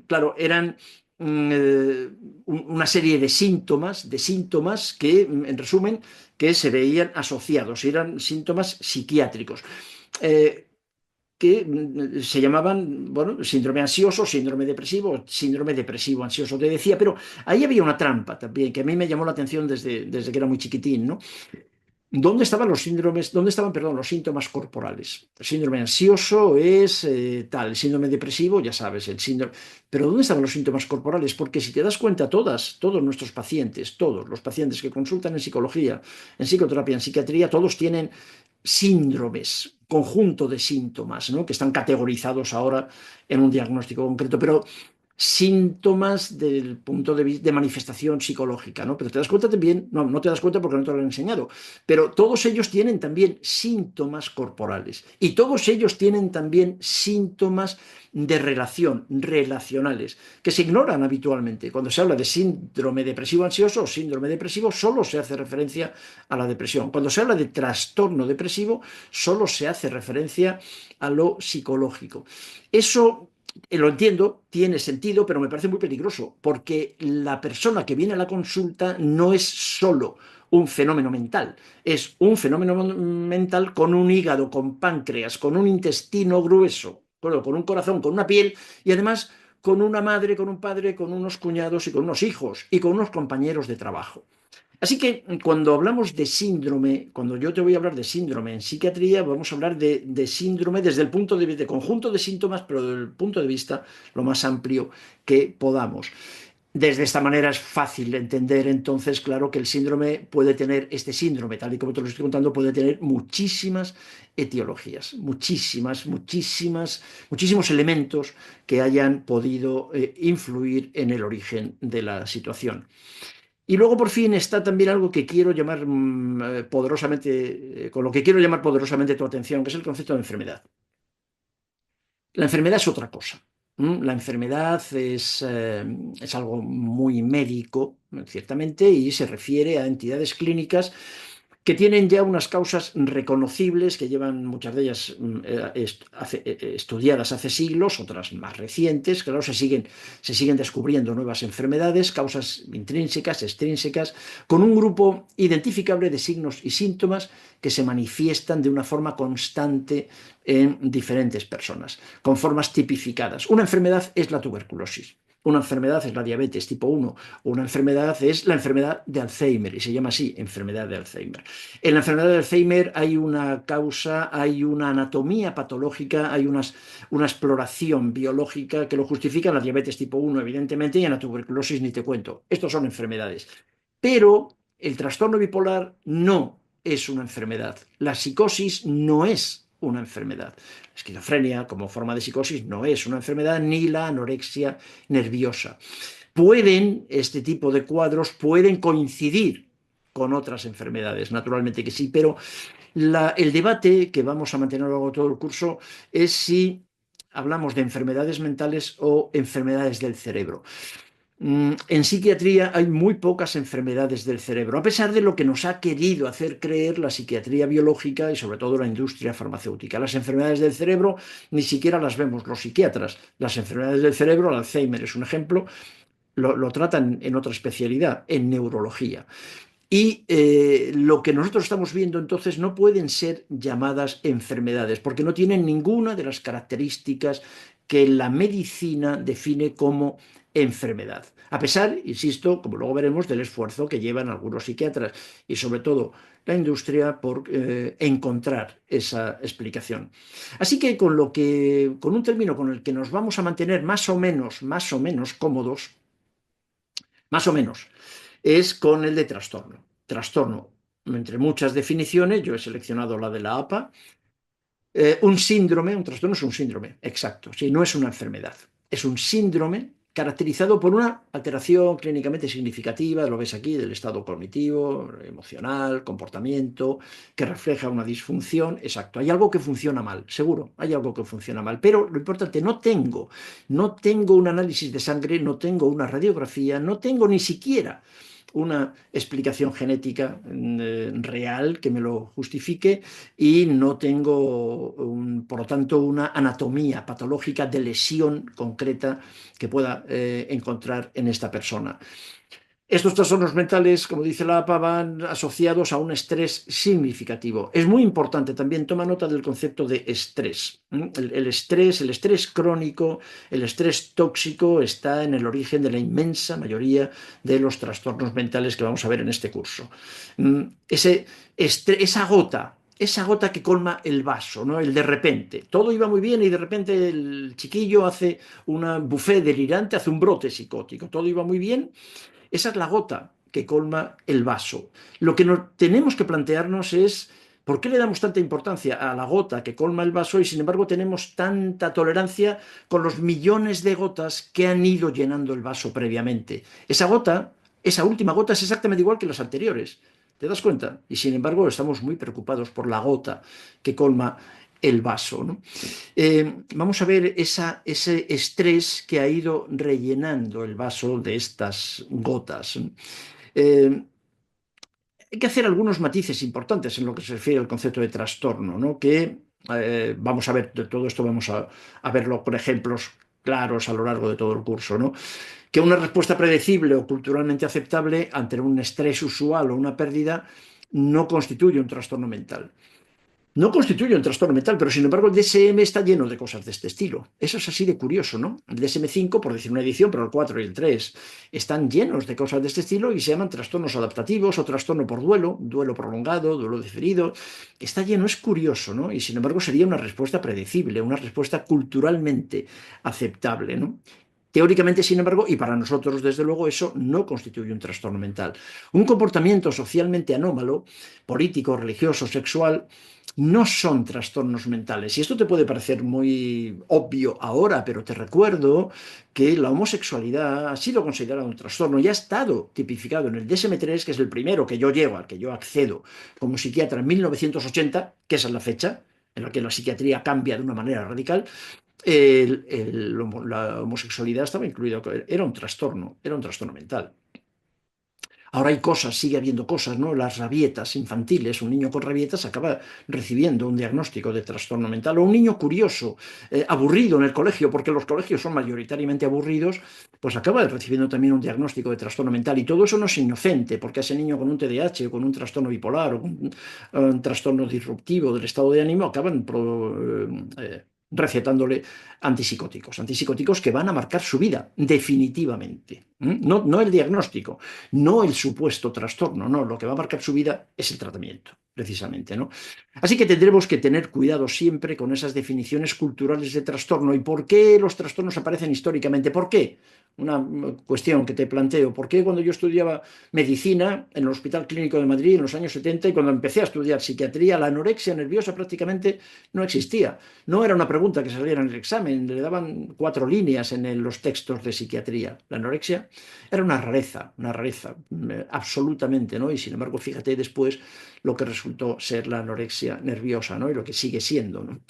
claro, eran una serie de síntomas que, en resumen, que se veían asociados, eran síntomas psiquiátricos. Eh, que se llamaban, bueno, síndrome depresivo ansioso, te decía, pero ahí había una trampa también que a mí me llamó la atención desde que era muy chiquitín, ¿no? ¿Dónde estaban los síndromes, dónde estaban, perdón, los síntomas corporales? El síndrome ansioso es tal, el síndrome depresivo, ya sabes, el síndrome. Pero ¿dónde estaban los síntomas corporales? Porque si te das cuenta, todos nuestros pacientes, todos los pacientes que consultan en psicología, en psicoterapia, en psiquiatría, todos tienen síndromes, conjunto de síntomas, ¿no? Que están categorizados ahora en un diagnóstico concreto. Pero síntomas del punto de vista de manifestación psicológica, ¿no? Pero te das cuenta también, no, no te das cuenta porque no te lo han enseñado, pero todos ellos tienen también síntomas corporales y todos ellos tienen también síntomas de relación, relacionales, que se ignoran habitualmente. Cuando se habla de síndrome depresivo ansioso o síndrome depresivo, solo se hace referencia a la depresión. Cuando se habla de trastorno depresivo, solo se hace referencia a lo psicológico. Eso lo entiendo, tiene sentido, pero me parece muy peligroso, porque la persona que viene a la consulta no es solo un fenómeno mental, es un fenómeno mental con un hígado, con páncreas, con un intestino grueso, con un corazón, con una piel y además con una madre, con un padre, con unos cuñados y con unos hijos y con unos compañeros de trabajo. Así que cuando hablamos de síndrome, cuando yo te voy a hablar de síndrome en psiquiatría, vamos a hablar de síndrome desde el punto de vista de conjunto de síntomas, pero desde el punto de vista lo más amplio que podamos. Desde esta manera es fácil entender entonces, claro, que el síndrome puede tener, este síndrome, tal y como te lo estoy contando, puede tener muchísimas etiologías, muchísimos elementos que hayan podido influir en el origen de la situación. Y luego por fin está también algo que quiero llamar poderosamente, con lo que quiero llamar poderosamente tu atención, que es el concepto de enfermedad. La enfermedad es otra cosa. La enfermedad es algo muy médico, ciertamente, y se refiere a entidades clínicas que tienen ya unas causas reconocibles, que llevan muchas de ellas estudiadas hace siglos, otras más recientes. Claro, se siguen descubriendo nuevas enfermedades, causas intrínsecas, extrínsecas, con un grupo identificable de signos y síntomas que se manifiestan de una forma constante en diferentes personas, con formas tipificadas. Una enfermedad es la tuberculosis. Una enfermedad es la diabetes tipo 1, una enfermedad es la enfermedad de Alzheimer, y se llama así, enfermedad de Alzheimer. En la enfermedad de Alzheimer hay una causa, hay una anatomía patológica, hay una exploración biológica que lo justifica. En la diabetes tipo 1, evidentemente, y en la tuberculosis ni te cuento. Estos son enfermedades. Pero el trastorno bipolar no es una enfermedad. La psicosis no es una enfermedad. La esquizofrenia como forma de psicosis no es una enfermedad, ni la anorexia nerviosa. Este tipo de cuadros pueden coincidir con otras enfermedades, naturalmente que sí, pero el debate que vamos a mantener a lo largo de todo el curso es si hablamos de enfermedades mentales o enfermedades del cerebro. En psiquiatría hay muy pocas enfermedades del cerebro, a pesar de lo que nos ha querido hacer creer la psiquiatría biológica y sobre todo la industria farmacéutica. Las enfermedades del cerebro ni siquiera las vemos los psiquiatras. Las enfermedades del cerebro, el Alzheimer es un ejemplo, lo tratan en otra especialidad, en neurología. Y lo que nosotros estamos viendo entonces no pueden ser llamadas enfermedades, porque no tienen ninguna de las características que la medicina define como enfermedad. A pesar, insisto, como luego veremos, del esfuerzo que llevan algunos psiquiatras y sobre todo la industria por encontrar esa explicación. Así que con un término con el que nos vamos a mantener más o menos cómodos, más o menos, es con el de trastorno. Trastorno, entre muchas definiciones, yo he seleccionado la de la APA. Un síndrome, un trastorno es un síndrome, exacto, sí, no es una enfermedad. Es un síndrome caracterizado por una alteración clínicamente significativa, lo ves aquí, del estado cognitivo, emocional, comportamiento, que refleja una disfunción. Exacto, hay algo que funciona mal, seguro, hay algo que funciona mal, pero lo importante, no tengo un análisis de sangre, no tengo una radiografía, no tengo ni siquiera una explicación genética real que me lo justifique, y no tengo, por lo tanto, una anatomía patológica de lesión concreta que pueda encontrar en esta persona. Estos trastornos mentales, como dice la APA, van asociados a un estrés significativo. Es muy importante también, toma nota del concepto de estrés. El estrés crónico, el estrés tóxico está en el origen de la inmensa mayoría de los trastornos mentales que vamos a ver en este curso. Esa gota que colma el vaso, ¿no? El de repente. Todo iba muy bien y de repente el chiquillo hace una buffet delirante, hace un brote psicótico. Todo iba muy bien. Esa es la gota que colma el vaso. Lo que tenemos que plantearnos es por qué le damos tanta importancia a la gota que colma el vaso y sin embargo tenemos tanta tolerancia con los millones de gotas que han ido llenando el vaso previamente. Esa gota, esa última gota es exactamente igual que las anteriores. ¿Te das cuenta? Y sin embargo estamos muy preocupados por la gota que colma el vaso, ¿no? Vamos a ver ese estrés que ha ido rellenando el vaso de estas gotas. Eh, Hay que hacer algunos matices importantes en lo que se refiere al concepto de trastorno, ¿no? Que vamos a ver, de todo esto vamos a verlo con ejemplos claros a lo largo de todo el curso, ¿no? Que una respuesta predecible o culturalmente aceptable ante un estrés usual o una pérdida no constituye un trastorno mental. No constituye un trastorno mental, pero sin embargo el DSM está lleno de cosas de este estilo. Eso es así de curioso, ¿no? El DSM-5, por decir una edición, pero el 4 y el 3 están llenos de cosas de este estilo y se llaman trastornos adaptativos o trastorno por duelo, duelo prolongado, duelo diferido. Está lleno, es curioso, ¿no? Y sin embargo sería una respuesta predecible, una respuesta culturalmente aceptable, ¿no? Teóricamente, sin embargo, y para nosotros, desde luego, eso no constituye un trastorno mental. Un comportamiento socialmente anómalo, político, religioso, sexual, no son trastornos mentales. Y esto te puede parecer muy obvio ahora, pero te recuerdo que la homosexualidad ha sido considerada un trastorno y ha estado tipificado en el DSM-3, que es el primero que yo llevo, al que yo accedo como psiquiatra en 1980, que esa es la fecha en la que la psiquiatría cambia de una manera radical. La homosexualidad estaba incluida, era un trastorno mental. Ahora hay cosas, sigue habiendo cosas, ¿no? Las rabietas infantiles. Un niño con rabietas acaba recibiendo un diagnóstico de trastorno mental. O un niño curioso, aburrido en el colegio, porque los colegios son mayoritariamente aburridos, pues acaba recibiendo también un diagnóstico de trastorno mental. Y todo eso no es inocente, porque ese niño con un TDAH o con un trastorno bipolar o con un trastorno disruptivo del estado de ánimo acaban recetándole antipsicóticos que van a marcar su vida, definitivamente. No, no el diagnóstico, no el supuesto trastorno, no, lo que va a marcar su vida es el tratamiento, precisamente, ¿no? Así que tendremos que tener cuidado siempre con esas definiciones culturales de trastorno. ¿Y por qué los trastornos aparecen históricamente? ¿Por qué? Una cuestión que te planteo. ¿Por qué cuando yo estudiaba medicina en el Hospital Clínico de Madrid en los años 70 y cuando empecé a estudiar psiquiatría, la anorexia nerviosa prácticamente no existía? No era una pregunta que saliera en el examen, le daban 4 líneas en los textos de psiquiatría. La anorexia era una rareza, absolutamente, ¿no? Y sin embargo, fíjate después lo que resultó ser la anorexia nerviosa, ¿no? Y lo que sigue siendo, ¿no?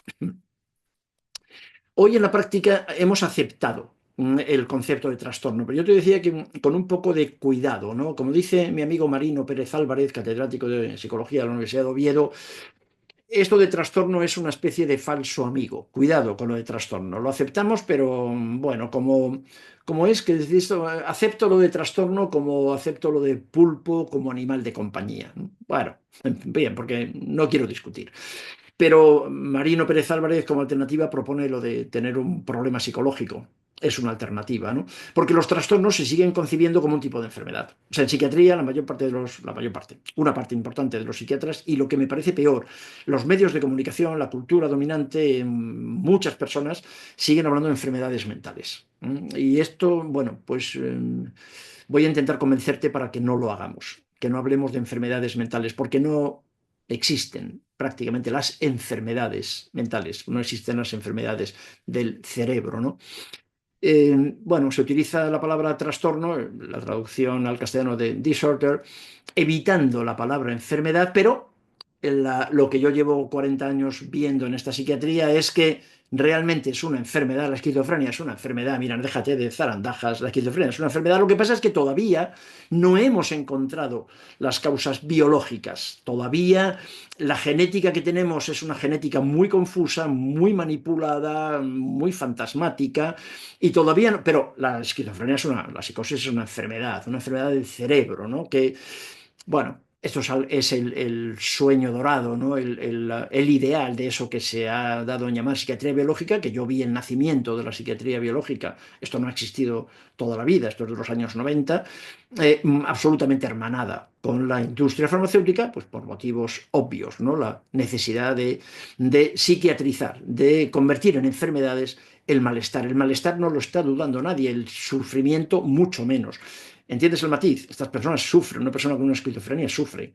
Hoy en la práctica hemos aceptado el concepto de trastorno, pero yo te decía que con un poco de cuidado, ¿no? Como dice mi amigo Marino Pérez Álvarez, catedrático de Psicología de la Universidad de Oviedo, esto de trastorno es una especie de falso amigo. Cuidado con lo de trastorno. Lo aceptamos, pero bueno, como es que decís, acepto lo de trastorno como acepto lo de pulpo como animal de compañía. Bueno, bien, porque no quiero discutir. Pero Marino Pérez Álvarez como alternativa propone lo de tener un problema psicológico. Es una alternativa, ¿no? Porque los trastornos se siguen concibiendo como un tipo de enfermedad. O sea, en psiquiatría una parte importante de los psiquiatras, y lo que me parece peor, los medios de comunicación, la cultura dominante, muchas personas siguen hablando de enfermedades mentales. Y esto, bueno, pues voy a intentar convencerte para que no lo hagamos, que no hablemos de enfermedades mentales, porque no existen prácticamente las enfermedades mentales, no existen las enfermedades del cerebro, ¿no? Bueno, se utiliza la palabra trastorno, la traducción al castellano de disorder, evitando la palabra enfermedad, pero lo que yo llevo 40 años viendo en esta psiquiatría es que realmente es una enfermedad, la esquizofrenia es una enfermedad, mira, déjate de zarandajas, la esquizofrenia es una enfermedad, lo que pasa es que todavía no hemos encontrado las causas biológicas, todavía la genética que tenemos es una genética muy confusa, muy manipulada, muy fantasmática, y todavía no, pero la esquizofrenia la psicosis es una enfermedad del cerebro, ¿no? Que, bueno, esto es el sueño dorado, ¿no? El ideal de eso que se ha dado en llamar psiquiatría biológica, que yo vi el nacimiento de la psiquiatría biológica. Esto no ha existido toda la vida, esto es de los años 90, absolutamente hermanada con la industria farmacéutica, pues por motivos obvios, ¿no? La necesidad de psiquiatrizar, de convertir en enfermedades el malestar. El malestar no lo está dudando nadie, el sufrimiento mucho menos. ¿Entiendes el matiz? Estas personas sufren, una persona con una esquizofrenia sufre.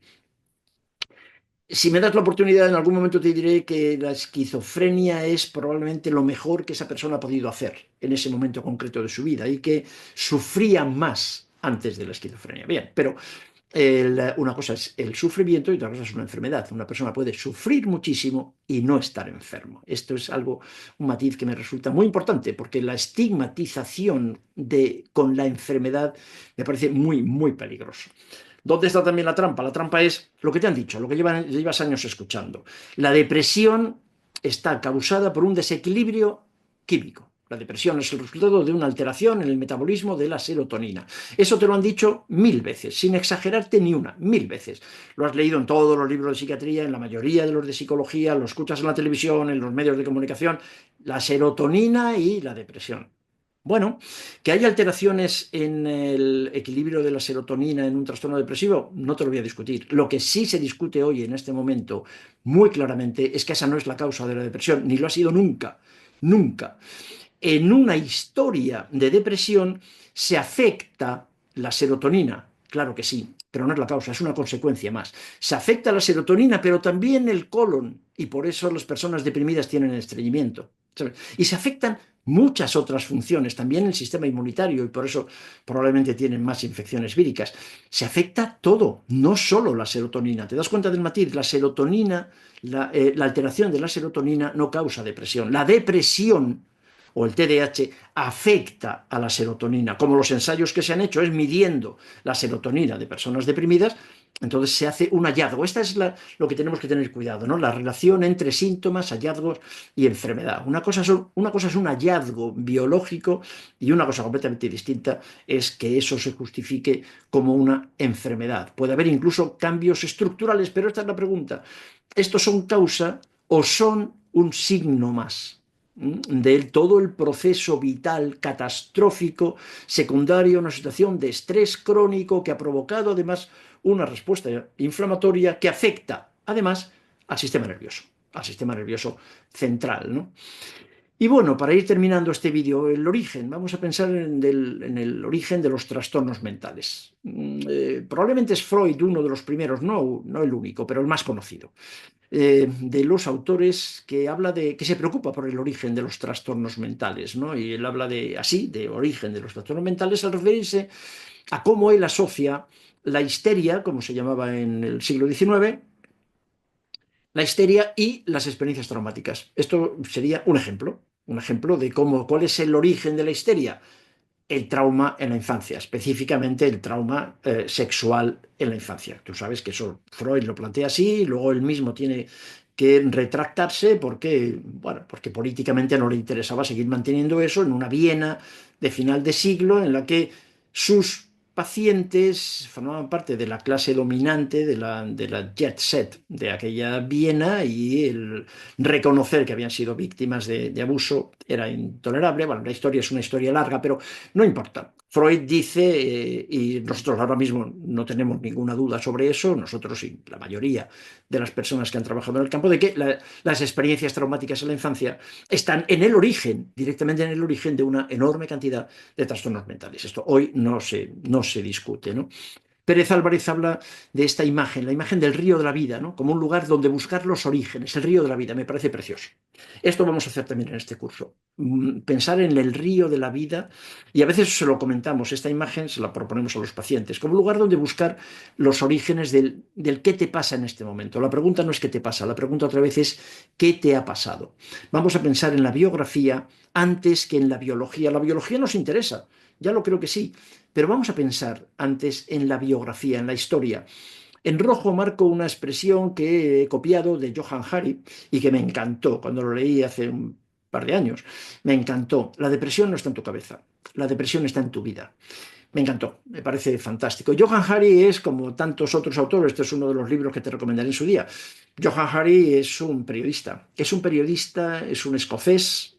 Si me das la oportunidad, en algún momento te diré que la esquizofrenia es probablemente lo mejor que esa persona ha podido hacer en ese momento concreto de su vida y que sufría más antes de la esquizofrenia. Bien, pero una cosa es el sufrimiento y otra cosa es una enfermedad. Una persona puede sufrir muchísimo y no estar enfermo. Esto es un matiz que me resulta muy importante porque la estigmatización con la enfermedad me parece muy, muy peligroso. ¿Dónde está también la trampa? La trampa es lo que te han dicho, lo que llevas años escuchando. La depresión está causada por un desequilibrio químico. La depresión es el resultado de una alteración en el metabolismo de la serotonina. Eso te lo han dicho 1000 veces, sin exagerarte ni una, 1000 veces. Lo has leído en todos los libros de psiquiatría, en la mayoría de los de psicología, lo escuchas en la televisión, en los medios de comunicación. La serotonina y la depresión. Bueno, que hay alteraciones en el equilibrio de la serotonina en un trastorno depresivo, no te lo voy a discutir. Lo que sí se discute hoy en este momento muy claramente es que esa no es la causa de la depresión, ni lo ha sido nunca, nunca. En una historia de depresión se afecta la serotonina, claro que sí, pero no es la causa, es una consecuencia más. Se afecta la serotonina, pero también el colon, y por eso las personas deprimidas tienen estreñimiento. ¿Sabes? Y se afectan muchas otras funciones, también el sistema inmunitario, y por eso probablemente tienen más infecciones víricas. Se afecta todo, no solo la serotonina. ¿Te das cuenta del matiz? La serotonina, la alteración de la serotonina no causa depresión. La depresión o el TDAH afecta a la serotonina, como los ensayos que se han hecho es midiendo la serotonina de personas deprimidas, entonces se hace un hallazgo. Esta es lo que tenemos que tener cuidado, ¿no? La relación entre síntomas, hallazgos y enfermedad. Una cosa es un hallazgo biológico y una cosa completamente distinta es que eso se justifique como una enfermedad. Puede haber incluso cambios estructurales, pero esta es la pregunta. ¿Estos son causa o son un signo más de todo el proceso vital catastrófico secundario a una situación de estrés crónico que ha provocado además una respuesta inflamatoria que afecta además al sistema nervioso central, ¿no? Y bueno, para ir terminando este vídeo, el origen, vamos a pensar en el origen de los trastornos mentales. Probablemente es Freud uno de los primeros, no el único, pero el más conocido, de los autores que habla que se preocupa por el origen de los trastornos mentales, ¿no? Y él habla de origen de los trastornos mentales al referirse a cómo él asocia la histeria, como se llamaba en el siglo XIX, la histeria y las experiencias traumáticas. Esto sería un ejemplo de cuál es el origen de la histeria. El trauma en la infancia, específicamente el trauma sexual en la infancia. Tú sabes que eso Freud lo plantea así, y luego él mismo tiene que retractarse porque, bueno, porque políticamente no le interesaba seguir manteniendo eso en una Viena de final de siglo en la que sus pacientes formaban parte de la clase dominante de la jet set de aquella Viena y el reconocer que habían sido víctimas de abuso era intolerable. Bueno, la historia es una historia larga, pero no importa. Freud dice, y nosotros ahora mismo no tenemos ninguna duda sobre eso, nosotros y la mayoría de las personas que han trabajado en el campo, de que las experiencias traumáticas en la infancia están en el origen, directamente en el origen de una enorme cantidad de trastornos mentales. Esto hoy no se discute, ¿no? Pérez Álvarez habla de esta imagen, la imagen del río de la vida, ¿no? Como un lugar donde buscar los orígenes, el río de la vida, me parece precioso. Esto vamos a hacer también en este curso, pensar en el río de la vida y a veces se lo comentamos, esta imagen se la proponemos a los pacientes, como un lugar donde buscar los orígenes del qué te pasa en este momento. La pregunta no es qué te pasa, la pregunta otra vez es qué te ha pasado. Vamos a pensar en la biografía antes que en la biología. La biología nos interesa, ya lo creo que sí, pero vamos a pensar antes en la biografía, en la historia. En rojo marco una expresión que he copiado de Johann Hari y que me encantó cuando lo leí hace un par de años. Me encantó. La depresión no está en tu cabeza, la depresión está en tu vida. Me encantó, me parece fantástico. Johann Hari es como tantos otros autores, este es uno de los libros que te recomendaré en su día. Johann Hari es un periodista, es un escocés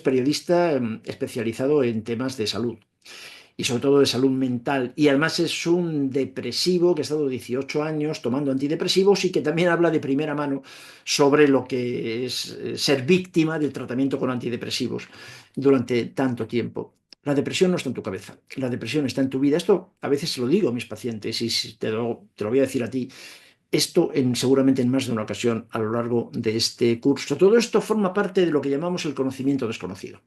periodista especializado en temas de salud y sobre todo de salud mental. Y además es un depresivo que ha estado 18 años tomando antidepresivos y que también habla de primera mano sobre lo que es ser víctima del tratamiento con antidepresivos durante tanto tiempo. La depresión no está en tu cabeza, la depresión está en tu vida. Esto a veces se lo digo a mis pacientes y si te lo voy a decir a ti. Esto seguramente en más de una ocasión a lo largo de este curso. Todo esto forma parte de lo que llamamos el conocimiento desconocido.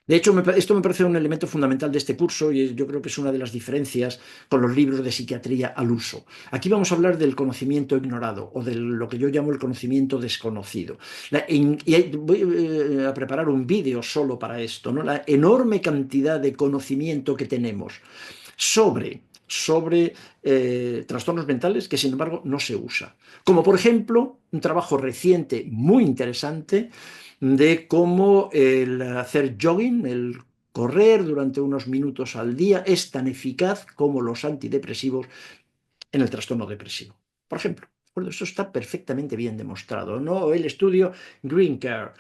De hecho, esto me parece un elemento fundamental de este curso y yo creo que es una de las diferencias con los libros de psiquiatría al uso. Aquí vamos a hablar del conocimiento ignorado o de lo que yo llamo el conocimiento desconocido. Voy a preparar un vídeo solo para esto, ¿no? La enorme cantidad de conocimiento que tenemos sobre trastornos mentales que sin embargo no se usa. Como por ejemplo un trabajo reciente muy interesante de cómo el hacer jogging, el correr durante unos minutos al día es tan eficaz como los antidepresivos en el trastorno depresivo. Por ejemplo, bueno, eso está perfectamente bien demostrado, ¿no? El estudio Green Care,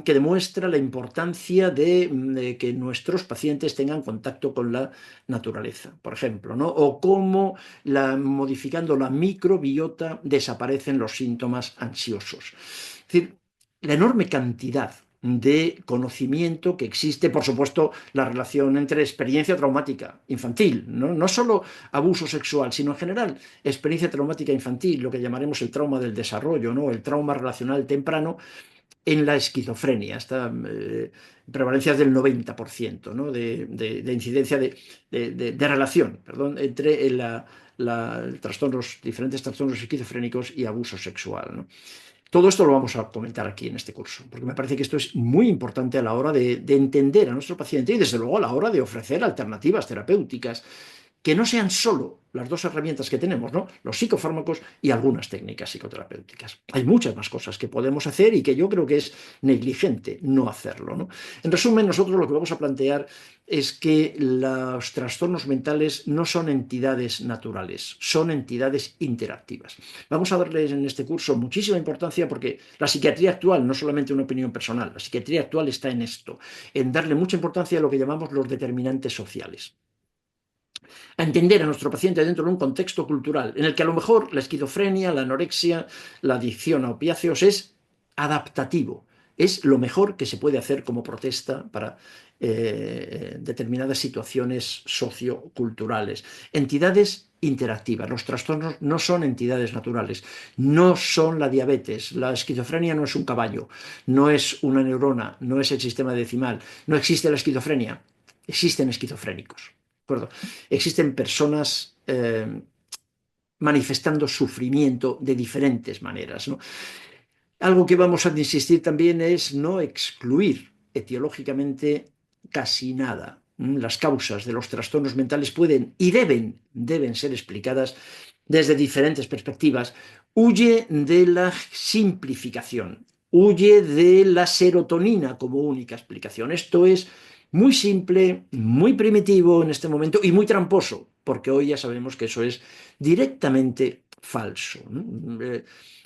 que demuestra la importancia de que nuestros pacientes tengan contacto con la naturaleza, por ejemplo, ¿no? O cómo modificando la microbiota desaparecen los síntomas ansiosos. Es decir, la enorme cantidad de conocimiento que existe, por supuesto, la relación entre experiencia traumática infantil, no solo abuso sexual, sino en general experiencia traumática infantil, lo que llamaremos el trauma del desarrollo, ¿no? El trauma relacional temprano en la esquizofrenia, esta prevalencia del 90%, ¿no? de incidencia de relación, perdón, entre diferentes trastornos esquizofrénicos y abuso sexual, ¿no? Todo esto lo vamos a comentar aquí en este curso, porque me parece que esto es muy importante a la hora de entender a nuestro paciente y desde luego a la hora de ofrecer alternativas terapéuticas que no sean solo las dos herramientas que tenemos, ¿no? Los psicofármacos y algunas técnicas psicoterapéuticas. Hay muchas más cosas que podemos hacer y que yo creo que es negligente no hacerlo, ¿no? En resumen, nosotros lo que vamos a plantear es que los trastornos mentales no son entidades naturales, son entidades interactivas. Vamos a darles en este curso muchísima importancia porque la psiquiatría actual, no solamente una opinión personal, la psiquiatría actual está en esto, en darle mucha importancia a lo que llamamos los determinantes sociales, a entender a nuestro paciente dentro de un contexto cultural en el que a lo mejor la esquizofrenia, la anorexia, la adicción a opiáceos es adaptativo, es lo mejor que se puede hacer como protesta para determinadas situaciones socioculturales. Entidades interactivas. Los trastornos no son entidades naturales, no son la diabetes, la esquizofrenia no es un caballo, no es una neurona, no es el sistema decimal, no existe la esquizofrenia, existen esquizofrénicos. ¿De acuerdo? Existen personas manifestando sufrimiento de diferentes maneras, ¿no? Algo que vamos a insistir también es no excluir etiológicamente casi nada. Las causas de los trastornos mentales pueden y deben ser explicadas desde diferentes perspectivas. Huye de la simplificación, huye de la serotonina como única explicación. Esto es muy simple, muy primitivo en este momento y muy tramposo, porque hoy ya sabemos que eso es directamente falso, ¿no?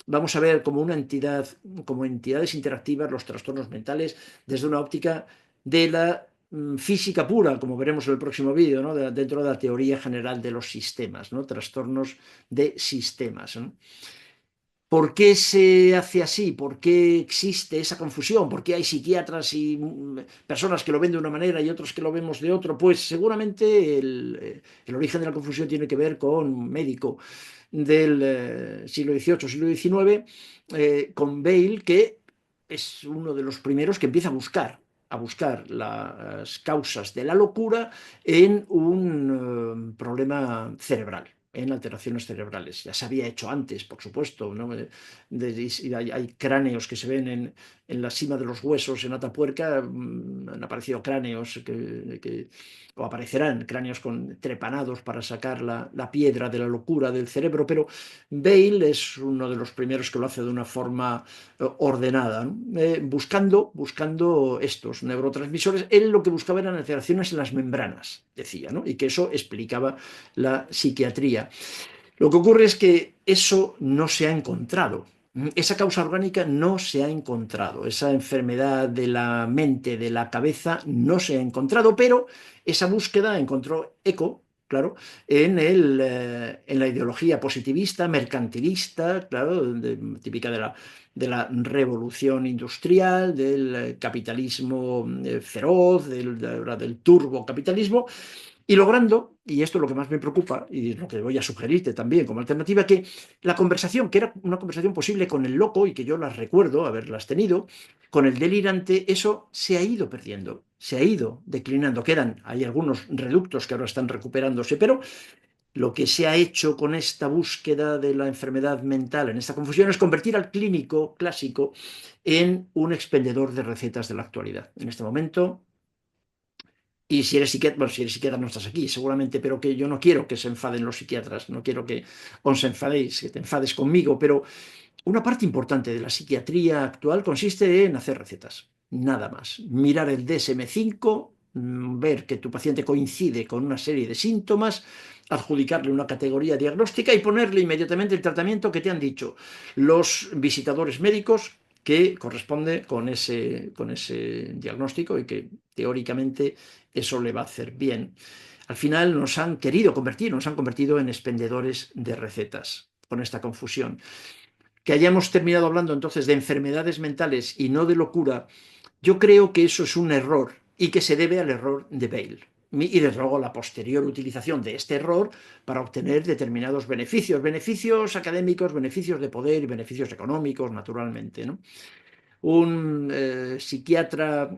Vamos a ver como una entidad, como entidades interactivas, los trastornos mentales desde una óptica de la física pura, como veremos en el próximo vídeo, ¿no? Dentro de la teoría general de los sistemas, ¿no? Trastornos de sistemas, ¿no? ¿Por qué se hace así? ¿Por qué existe esa confusión? ¿Por qué hay psiquiatras y personas que lo ven de una manera y otros que lo vemos de otro? Pues seguramente el origen de la confusión tiene que ver con un médico del siglo XVIII, siglo XIX, con Bale, que es uno de los primeros que empieza a buscar las causas de la locura en un problema cerebral, en alteraciones cerebrales. Ya se había hecho antes, por supuesto, ¿no? Hay cráneos que se ven en la cima de los huesos en Atapuerca, han aparecido cráneos o aparecerán cráneos trepanados para sacar la piedra de la locura del cerebro, pero Bale es uno de los primeros que lo hace de una forma ordenada, ¿no? Buscando estos neurotransmisores. Él lo que buscaba eran alteraciones en las membranas, decía, ¿no? Y que eso explicaba la psiquiatría. Lo que ocurre es que eso no se ha encontrado. Esa causa orgánica no se ha encontrado, esa enfermedad de la mente, de la cabeza, no se ha encontrado, pero esa búsqueda encontró eco, claro, en la ideología positivista, mercantilista, claro, típica de la revolución industrial, del capitalismo feroz, del turbocapitalismo, y logrando, y esto es lo que más me preocupa, y lo que voy a sugerirte también como alternativa, que la conversación, que era una conversación posible con el loco, y que yo las recuerdo haberlas tenido, con el delirante, eso se ha ido perdiendo, se ha ido declinando. Hay algunos reductos que ahora están recuperándose, pero lo que se ha hecho con esta búsqueda de la enfermedad mental, en esta confusión, es convertir al clínico clásico en un expendedor de recetas de la actualidad. En este momento, y si eres psiquiatra, bueno, si eres psiquiatra no estás aquí, seguramente, pero que yo no quiero que se enfaden los psiquiatras, no quiero que os enfadéis, que te enfades conmigo, pero una parte importante de la psiquiatría actual consiste en hacer recetas, nada más. Mirar el DSM-5, ver que tu paciente coincide con una serie de síntomas, adjudicarle una categoría diagnóstica y ponerle inmediatamente el tratamiento que te han dicho los visitadores médicos que corresponde con ese diagnóstico y que teóricamente eso le va a hacer bien. Al final nos han convertido en expendedores de recetas con esta confusión. Que hayamos terminado hablando entonces de enfermedades mentales y no de locura, yo creo que eso es un error y que se debe al error de Bale. Y desde luego la posterior utilización de este error para obtener determinados beneficios académicos, beneficios de poder y beneficios económicos, naturalmente, ¿no? Un psiquiatra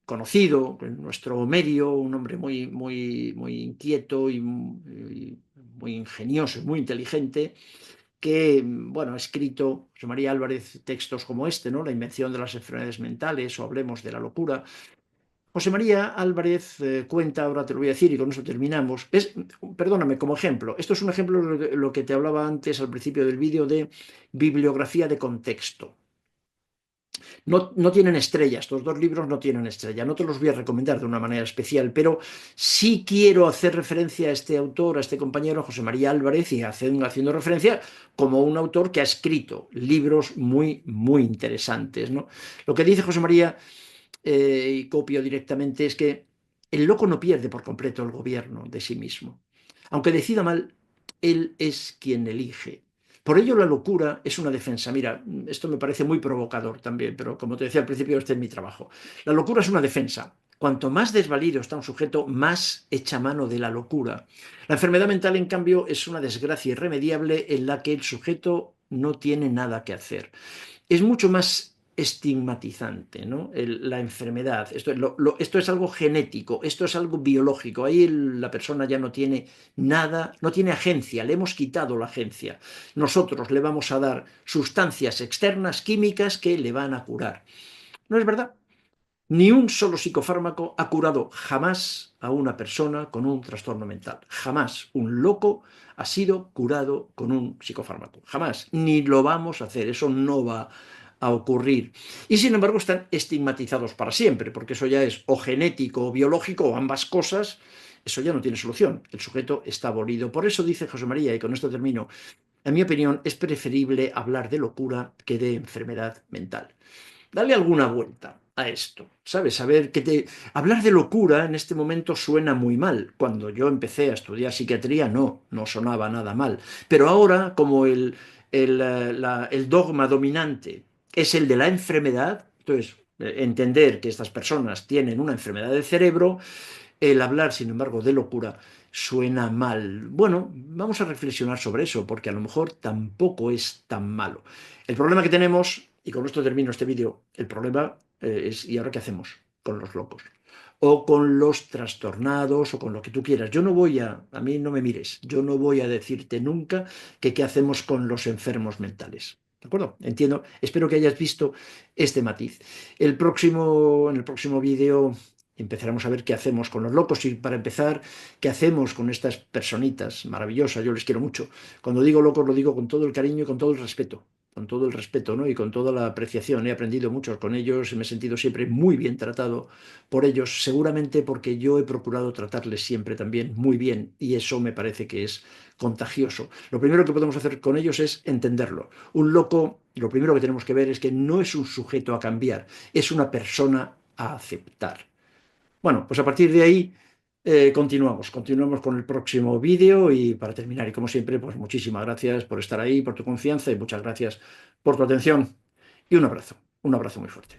conocido en nuestro medio, un hombre muy, muy, muy inquieto y muy ingenioso y muy inteligente, que, bueno, ha escrito José María Álvarez textos como este, ¿no? La invención de las enfermedades mentales o Hablemos de la locura. José María Álvarez cuenta, ahora te lo voy a decir y con eso terminamos. Perdóname, como ejemplo, esto es un ejemplo de lo que te hablaba antes al principio del vídeo de bibliografía de contexto. No, no tienen estrella, estos dos libros no tienen estrella, no te los voy a recomendar de una manera especial, pero sí quiero hacer referencia a este autor, a este compañero, José María Álvarez, y haciendo referencia como un autor que ha escrito libros muy, muy interesantes, ¿no? Lo que dice José María, y copio directamente, es que el loco no pierde por completo el gobierno de sí mismo. Aunque decida mal, él es quien elige. Por ello la locura es una defensa. Mira, esto me parece muy provocador también, pero como te decía al principio, este es mi trabajo. La locura es una defensa. Cuanto más desvalido está un sujeto, más echa mano de la locura. La enfermedad mental, en cambio, es una desgracia irremediable en la que el sujeto no tiene nada que hacer. Es mucho más estigmatizante, ¿no? La enfermedad. Esto es algo genético, esto es algo biológico. Ahí la persona ya no tiene nada, no tiene agencia, le hemos quitado la agencia. Nosotros le vamos a dar sustancias externas, químicas, que le van a curar. ¿No es verdad? Ni un solo psicofármaco ha curado jamás a una persona con un trastorno mental. Jamás un loco ha sido curado con un psicofármaco. Jamás. Ni lo vamos a hacer. Eso no va a ocurrir. Y sin embargo están estigmatizados para siempre, porque eso ya es o genético o biológico o ambas cosas. Eso ya no tiene solución. El sujeto está abolido. Por eso dice José María, y con esto termino, en mi opinión es preferible hablar de locura que de enfermedad mental. Dale alguna vuelta a esto, ¿sabes? Hablar de locura en este momento suena muy mal. Cuando yo empecé a estudiar psiquiatría no sonaba nada mal. Pero ahora, como el dogma dominante es el de la enfermedad, entonces entender que estas personas tienen una enfermedad del cerebro, el hablar, sin embargo, de locura suena mal. Bueno, vamos a reflexionar sobre eso, porque a lo mejor tampoco es tan malo. El problema que tenemos, y con esto termino este vídeo, el problema es, ¿y ahora qué hacemos con los locos? O con los trastornados, o con lo que tú quieras. A mí no me mires, yo no voy a decirte nunca que qué hacemos con los enfermos mentales. ¿De acuerdo? Entiendo, espero que hayas visto este matiz. En el próximo vídeo empezaremos a ver qué hacemos con los locos y, para empezar, qué hacemos con estas personitas maravillosas. Yo les quiero mucho. Cuando digo locos lo digo con todo el cariño y con todo el respeto. Con todo el respeto, ¿no? Y con toda la apreciación. He aprendido mucho con ellos y me he sentido siempre muy bien tratado por ellos, seguramente porque yo he procurado tratarles siempre también muy bien, y eso me parece que es contagioso. Lo primero que podemos hacer con ellos es entenderlo. Un loco, lo primero que tenemos que ver es que no es un sujeto a cambiar, es una persona a aceptar. Bueno, pues a partir de ahí continuamos con el próximo vídeo, y para terminar, y como siempre, pues muchísimas gracias por estar ahí, por tu confianza, y muchas gracias por tu atención, y un abrazo muy fuerte.